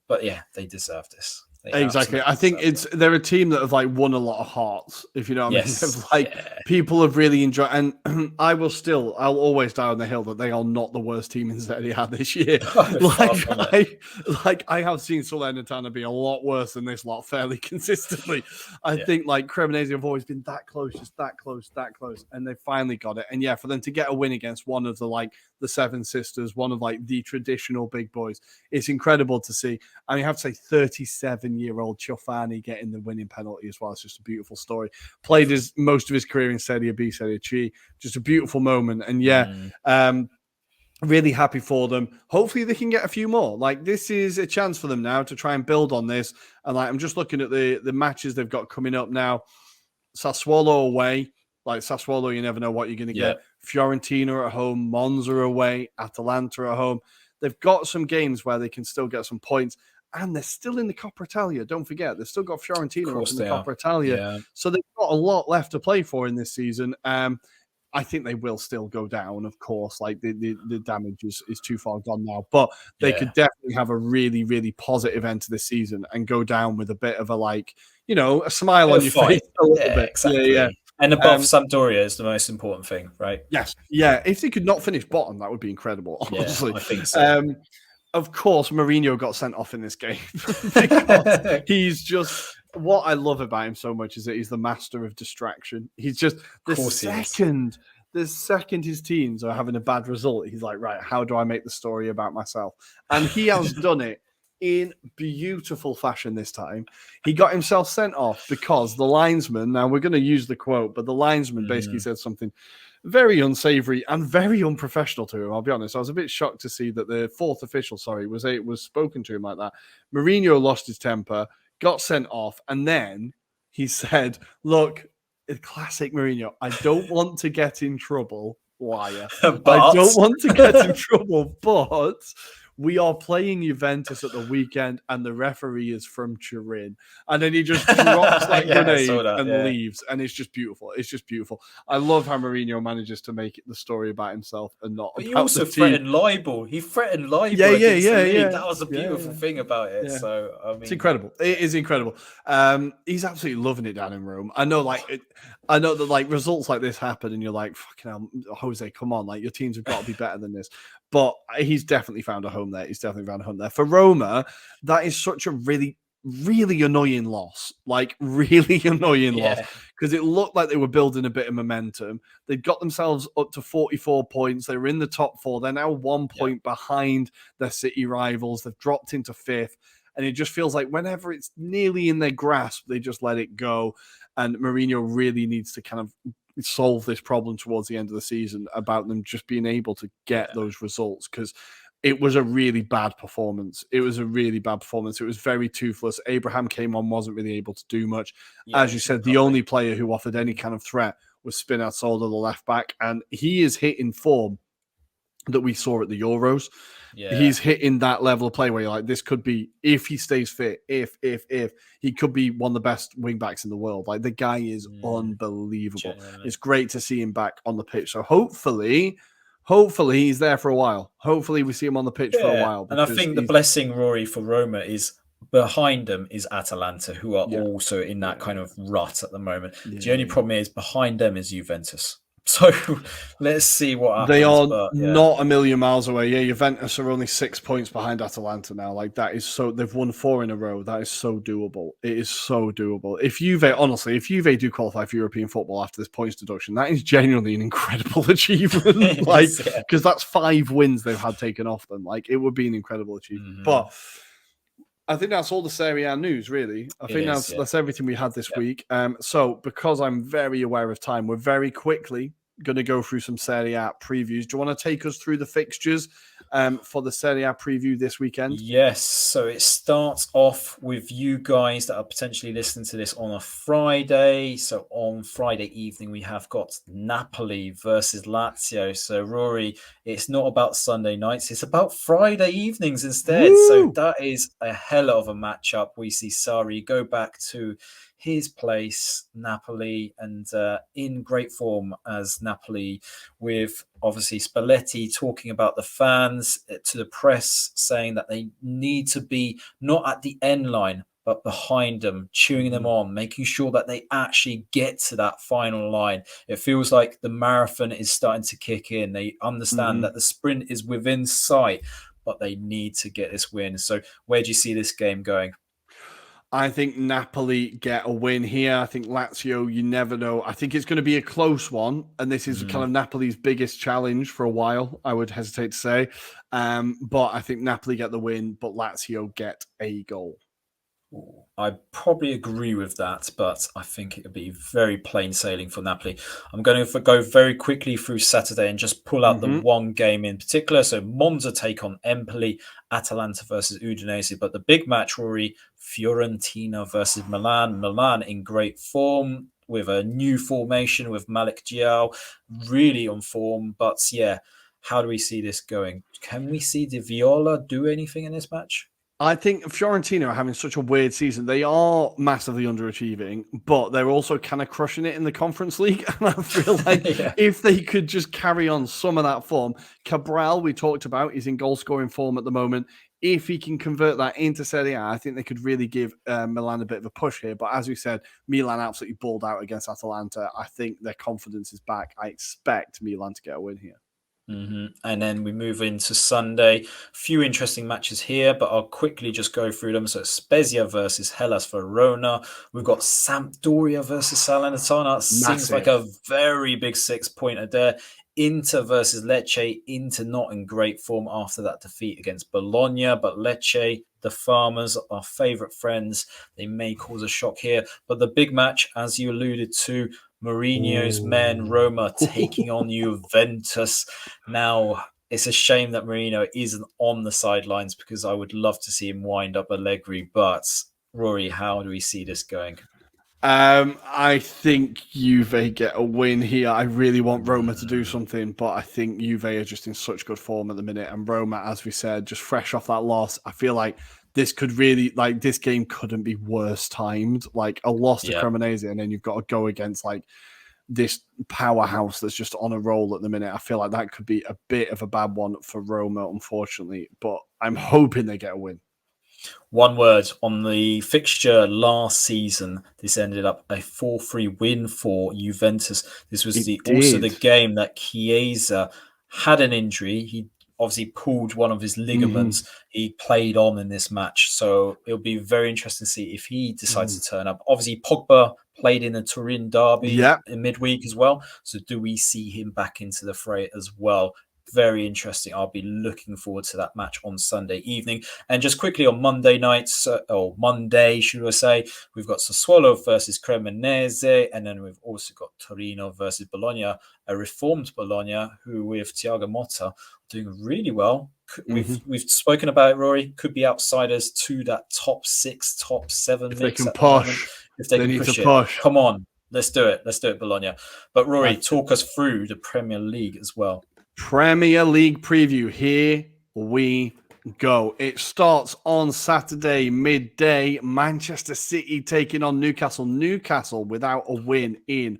B: But yeah, they deserve this.
A: Exactly. I think they're a team that have won a lot of hearts, if you know what I mean. People have really enjoyed, and I'll always die on the hill that they are not the worst team in Serie A this year. I have seen Salernitana be a lot worse than this lot fairly consistently. I think Cremonese have always been that close, just that close, and they finally got it. And for them to get a win against one of the Seven Sisters, one of the traditional big boys, it's incredible to see. I mean, I have to say 37-year-old Ciofani getting the winning penalty as well. It's just a beautiful story. Played most of his career in Serie B, Serie C. Just a beautiful moment. And really happy for them. Hopefully they can get a few more. This is a chance for them now to try and build on this. And I'm just looking at the matches they've got coming up now. Sassuolo away. Sassuolo, you never know what you're going to get. Fiorentina at home, Monza away, Atalanta at home. They've got some games where they can still get some points, and they're still in the Coppa Italia. Don't forget, they've still got Fiorentina up in the Coppa Italia. So they've got a lot left to play for in this season. I think they will still go down, of course. The damage is too far gone now. But they could definitely have a really, really positive end to this season and go down with a bit of a smile on your face a little bit.
B: Exactly. And above Sampdoria is the most important thing, right?
A: Yes. Yeah. If they could not finish bottom, that would be incredible, honestly.
B: I think so.
A: Of course, Mourinho got sent off in this game because he's just... What I love about him so much is that he's the master of distraction. He's just the second his teams are having a bad result, he's like, right, how do I make the story about myself? And he has done it in beautiful fashion this time. He got himself sent off because the linesman, now we're going to use the quote, but the linesman basically said something very unsavory and very unprofessional to him. I'll be honest. I was a bit shocked to see that the fourth official, was spoken to him like that. Mourinho lost his temper, got sent off, and then he said, look, classic Mourinho, I don't want to get in trouble, liar. I don't want to get in trouble, but we are playing Juventus at the weekend, and the referee is from Turin. And then he just drops that grenade and leaves, and it's just beautiful. It's just beautiful. I love how Mourinho manages to make it the story about himself and not about the team. But he also
B: threatened libel. He threatened libel. Yeah. That was a beautiful thing about it. Yeah. So I mean,
A: it's incredible. It is incredible. He's absolutely loving it down in Rome. I know, I know that results like this happen, and you're like, fucking hell, Jose, come on, your teams have got to be better than this. But he's definitely found a home there. For Roma, that is such a really, really annoying loss. Really annoying loss. Because it looked like they were building a bit of momentum. They'd got themselves up to 44 points. They were in the top four. They're now 1 point behind their city rivals. They've dropped into fifth. And it just feels like whenever it's nearly in their grasp, they just let it go. And Mourinho really needs to kind of solve this problem towards the end of the season about them just being able to get those results, because it was a really bad performance. It was very toothless. Abraham came on, wasn't really able to do much.
B: Yeah,
A: As you said, the only player who offered any kind of threat was Spinazzola, the left back, and he is hitting form that we saw at the Euros.
B: Yeah.
A: He's hitting that level of play where you're like, this could be, if he stays fit, if he could be one of the best wing backs in the world. Like, the guy is unbelievable. Genuinely. It's great to see him back on the pitch. So hopefully he's there for a while. Hopefully we see him on the pitch for a while.
B: And I think the blessing, Rory, for Roma is behind them is Atalanta, who are also in that kind of rut at the moment. The only problem is behind them is Juventus. So let's see what happens.
A: They are not a million miles away. Yeah, Juventus are only 6 points behind Atalanta now. Like, that is so, they've won 4 in a row. That is so doable. It is so doable. If Juve do qualify for European football after this points deduction, that is genuinely an incredible achievement. Because that's 5 wins they've had taken off them. Like, it would be an incredible achievement. But I think that's all the Serie A news, really. I think that's everything we had this week. So, because I'm very aware of time, we're very quickly going to go through some Serie A previews. Do you want to take us through the fixtures for the Serie A preview this weekend?
B: Yes. So it starts off with you guys that are potentially listening to this on a Friday. So on Friday evening, we have got Napoli versus Lazio. So Rory, it's not about Sunday nights. It's about Friday evenings instead. Woo! So that is a hell of a matchup. We see Sarri go back to his place, Napoli, and in great form as Napoli, with obviously Spalletti talking about the fans to the press, saying that they need to be not at the end line, but behind them, cheering them on, making sure that they actually get to that final line. It feels like the marathon is starting to kick in. They understand that the sprint is within sight, but they need to get this win. So where do you see this game going?
A: I think Napoli get a win here. I think Lazio, you never know. I think it's going to be a close one. And this is kind of Napoli's biggest challenge for a while, I would hesitate to say. But I think Napoli get the win, but Lazio get a goal.
B: I probably agree with that, but I think it would be very plain sailing for Napoli. I'm going to go very quickly through Saturday and just pull out the one game in particular. So Monza take on Empoli, Atalanta versus Udinese. But the big match, Rory, Fiorentina versus Milan. Milan in great form with a new formation with Malik Diao, really on form. But yeah, how do we see this going? Can we see Di Viola do anything in this match?
A: I think Fiorentina are having such a weird season. They are massively underachieving, but they're also kind of crushing it in the Conference League. And I feel like if they could just carry on some of that form, Cabral, we talked about, is in goal-scoring form at the moment. If he can convert that into Serie A, I think they could really give Milan a bit of a push here. But as we said, Milan absolutely balled out against Atalanta. I think their confidence is back. I expect Milan to get a win here.
B: And then we move into Sunday. A few interesting matches here, but I'll quickly just go through them. So Spezia versus Hellas Verona. We've got Sampdoria versus Salernitana. Seems like a very big 6-pointer there. Inter versus Lecce. Inter not in great form after that defeat against Bologna, but Lecce, the farmers, our favourite friends, they may cause a shock here. But the big match, as you alluded to, Mourinho's men, Roma, taking on Juventus. Now, it's a shame that Mourinho isn't on the sidelines because I would love to see him wind up Allegri. But, Rory, how do we see this going?
A: I think Juve get a win here. I really want Roma to do something, but I think Juve are just in such good form at the minute. And Roma, as we said, just fresh off that loss, I feel like this could really, like, this game couldn't be worse timed. Like, a loss to Cremonese, and then you've got to go against, like, this powerhouse that's just on a roll at the minute. I feel like that could be a bit of a bad one for Roma, unfortunately. But I'm hoping they get a win.
B: One word on the fixture last season. This ended up a 4-3 win for Juventus. This was also the game that Chiesa had an injury. He obviously pulled one of his ligaments. He played on in this match. So it'll be very interesting to see if he decides to turn up. Obviously, Pogba played in the Turin derby in midweek as well. So do we see him back into the fray as well? very interesting. I'll be looking forward to that match on Sunday evening. And just quickly on Monday nights, or Monday, should I say, we've got Sassuolo versus Cremonese, and then we've also got Torino versus Bologna, a reformed Bologna, who with Thiago Motta doing really well. We've spoken about it, Rory. Could be outsiders to that top 6, top 7
A: If
B: mix
A: they can
B: at the moment.
A: push,
B: If they can
A: need
B: push
A: to
B: it.
A: push.
B: Come on. Let's do it. Let's do it, Bologna. But Rory, talk us through the Premier League as well.
A: Premier League preview. Here we go. It starts on Saturday midday. Manchester City taking on Newcastle. Newcastle without a win in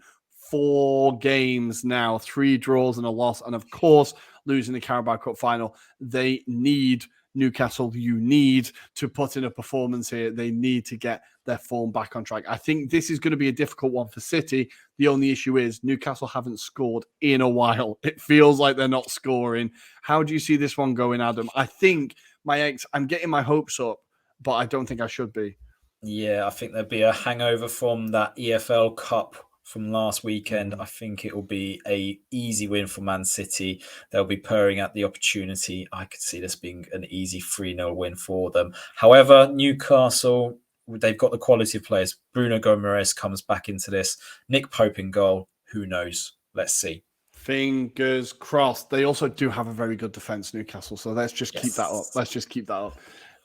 A: 4 games now, 3 draws and a loss, and of course losing the Carabao Cup final. They need Newcastle. You need to put in a performance here. They need to get their form back on track. I think this is going to be a difficult one for City. The only issue is Newcastle haven't scored in a while. It feels like they're not scoring. How do you see this one going, Adam? I think I'm getting my hopes up, but I don't think I should be.
B: Yeah, I think there'll be a hangover from that EFL Cup from last weekend. I think it will be a easy win for Man City. They'll be purring at the opportunity. I could see this being an easy 3-0 win for them. However, Newcastle, they've got the quality of players. Bruno Gomes comes back into this. Nick Pope in goal. Who knows? Let's see.
A: Fingers crossed. They also do have a very good defense, Newcastle. So let's just keep that up. Let's just keep that up.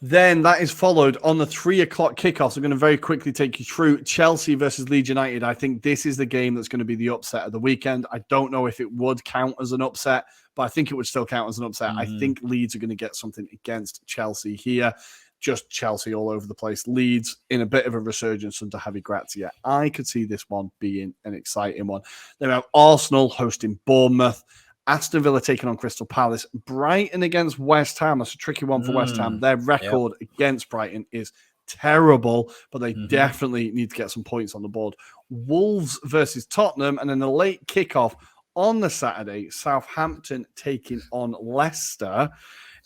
A: Then that is followed on the 3:00 kickoff. So I'm going to very quickly take you through Chelsea versus Leeds United. I think this is the game that's going to be the upset of the weekend. I don't know if it would count as an upset, but I think it would still count as an upset. I think Leeds are going to get something against Chelsea here. Just Chelsea all over the place. Leeds in a bit of a resurgence under Javi Gracia. I could see this one being an exciting one. Then we have Arsenal hosting Bournemouth. Aston Villa taking on Crystal Palace. Brighton against West Ham. That's a tricky one for West Ham. Their record against Brighton is terrible, but they definitely need to get some points on the board. Wolves versus Tottenham. And then the late kickoff on the Saturday, Southampton taking on Leicester.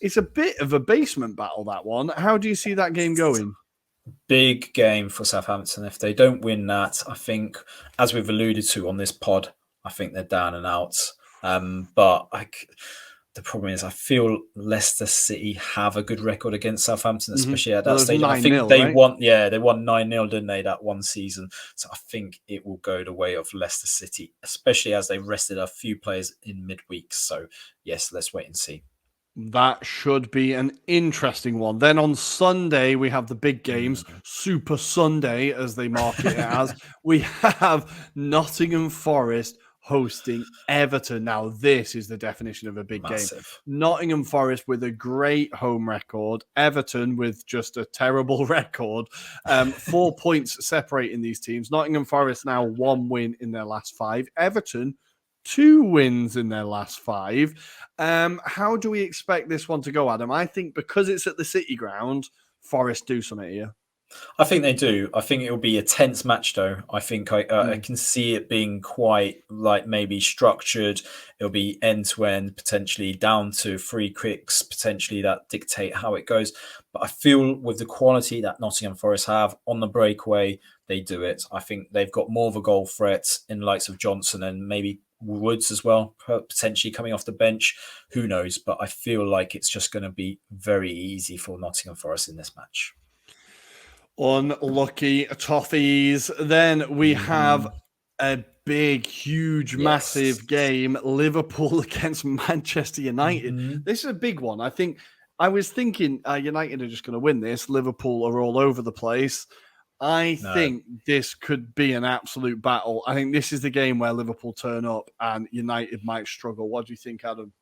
A: It's a bit of a basement battle, that one. How do you see that game going?
B: Big game for Southampton. If they don't win that, I think, as we've alluded to on this pod, I think they're down and out. But the problem is, I feel Leicester City have a good record against Southampton, especially at that stage. I think they won 9-0, didn't they, that one season? So I think it will go the way of Leicester City, especially as they rested a few players in midweek. So yes, let's wait and see.
A: That should be an interesting one. Then on Sunday, we have the big games, Super Sunday, as they market it as. We have Nottingham Forest hosting Everton. Now, this is the definition of a big game. Nottingham Forest with a great home record. Everton with just a terrible record. 4 points separating these teams. Nottingham Forest now 1 win in their last 5. Everton 2 wins in their last 5. How do we expect this one to go, Adam? I think because it's at the City ground, Forest do something here.
B: I think they do. I think it will be a tense match, though. I think I can see it being quite maybe structured. It'll be end to end, potentially down to free kicks, potentially that dictate how it goes. But I feel with the quality that Nottingham Forest have on the breakaway, they do it. I think they've got more of a goal threat in the likes of Johnson and maybe Woods as well, potentially coming off the bench. Who knows? But I feel like it's just going to be very easy for Nottingham Forest in this match.
A: Unlucky toffees. Then we have a big, huge, massive game. Liverpool against Manchester United. This is a big one. I was thinking United are just going to win this. Liverpool are all over the place. I think this could be an absolute battle. I think this is the game where Liverpool turn up and United might struggle. What do you think, Adam?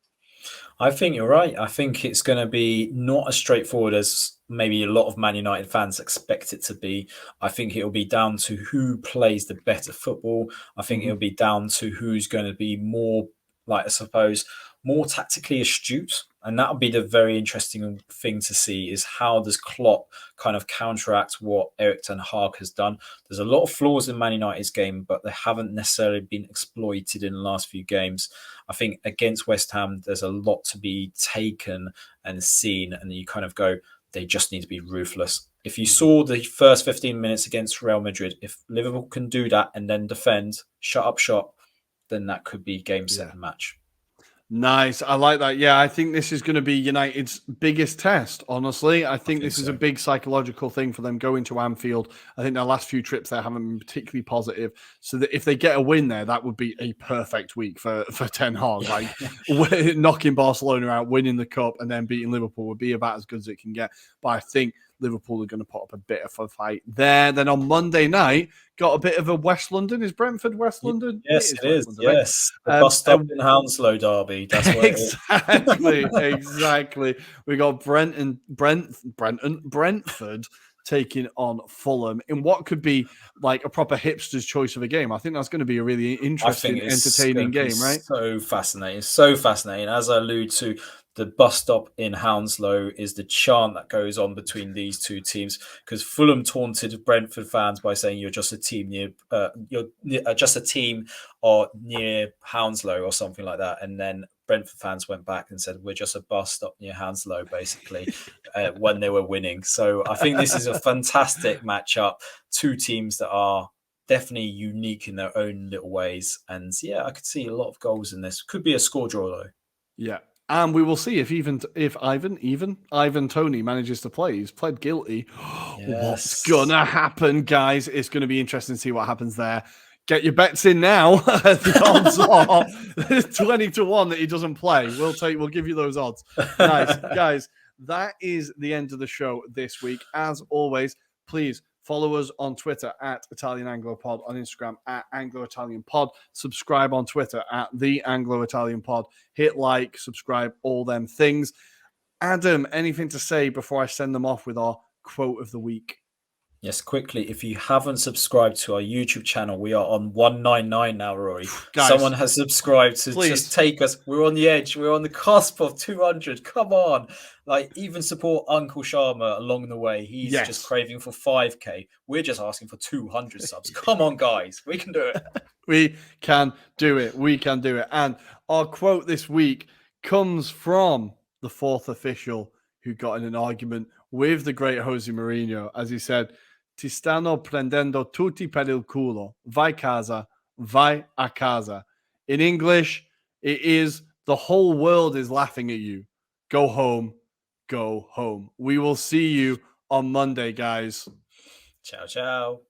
B: I think you're right. I think it's going to be not as straightforward as maybe a lot of Man United fans expect it to be. I think it'll be down to who plays the better football. I think it'll be down to who's going to be more, more tactically astute. And that'll be the very interesting thing to see is how does Klopp kind of counteract what Erik ten Hag has done. There's a lot of flaws in Man United's game, but they haven't necessarily been exploited in the last few games. I think against West Ham, there's a lot to be taken and seen, and you kind of go, they just need to be ruthless. If you saw the first 15 minutes against Real Madrid, if Liverpool can do that and then defend, shut up shop, then that could be game, set, and match.
A: Nice. I like that. Yeah, I think this is going to be United's biggest test, honestly. I think this is a big psychological thing for them going to Anfield. I think their last few trips there haven't been particularly positive. So that if they get a win there, that would be a perfect week for Ten Hag. Like knocking Barcelona out, winning the cup, and then beating Liverpool would be about as good as it can get. But I think Liverpool are going to put up a bit of a fight there. Then on Monday night, got a bit of a West London. Is Brentford West London?
B: Yes, it is.
A: London, right?
B: Yes, the bus stop in Hounslow derby. That's what
A: exactly. We got Brentford taking on Fulham in what could be like a proper hipster's choice of a game. I think that's going to be a really interesting, entertaining game, right?
B: So fascinating. As I allude to, the bus stop in Hounslow is the chant that goes on between these two teams, because Fulham taunted Brentford fans by saying you're just a team near Hounslow or something like that, and then Brentford fans went back and said we're just a bus stop near Hounslow, basically, when they were winning. So I think this is a fantastic matchup. Two teams that are definitely unique in their own little ways, and yeah, I could see a lot of goals in this. Could be a score draw though.
A: Yeah. And we will see if Ivan Toney manages to play. He's pled guilty.
B: Yes.
A: What's gonna happen, guys? It's going to be interesting to see what happens there. Get your bets in now. The odds are 20-1 that he doesn't play. We'll give you those odds. Nice, guys. That is the end of the show this week. As always, please follow us on Twitter at Italian Anglo Pod, on Instagram at Anglo-Italian Pod. Subscribe on Twitter at The Anglo-Italian Pod. Hit like, subscribe, all them things. Adam, anything to say before I send them off with our quote of the week?
B: Yes, quickly. If you haven't subscribed to our YouTube channel, we are on 199 now, Rory.
A: Guys,
B: someone has subscribed to just take us. We're on the edge. We're on the cusp of 200. Come on. Like, even support Uncle Sharma along the way. He's just craving for 5K. We're just asking for 200 subs. Come on, guys. We can do it.
A: We can do it. We can do it. And our quote this week comes from the fourth official who got in an argument with the great Jose Mourinho, as he said, "Ti stanno prendendo tutti per il culo. Vai a casa." In English, it is, the whole world is laughing at you. Go home. Go home. We will see you on Monday, guys.
B: Ciao, ciao.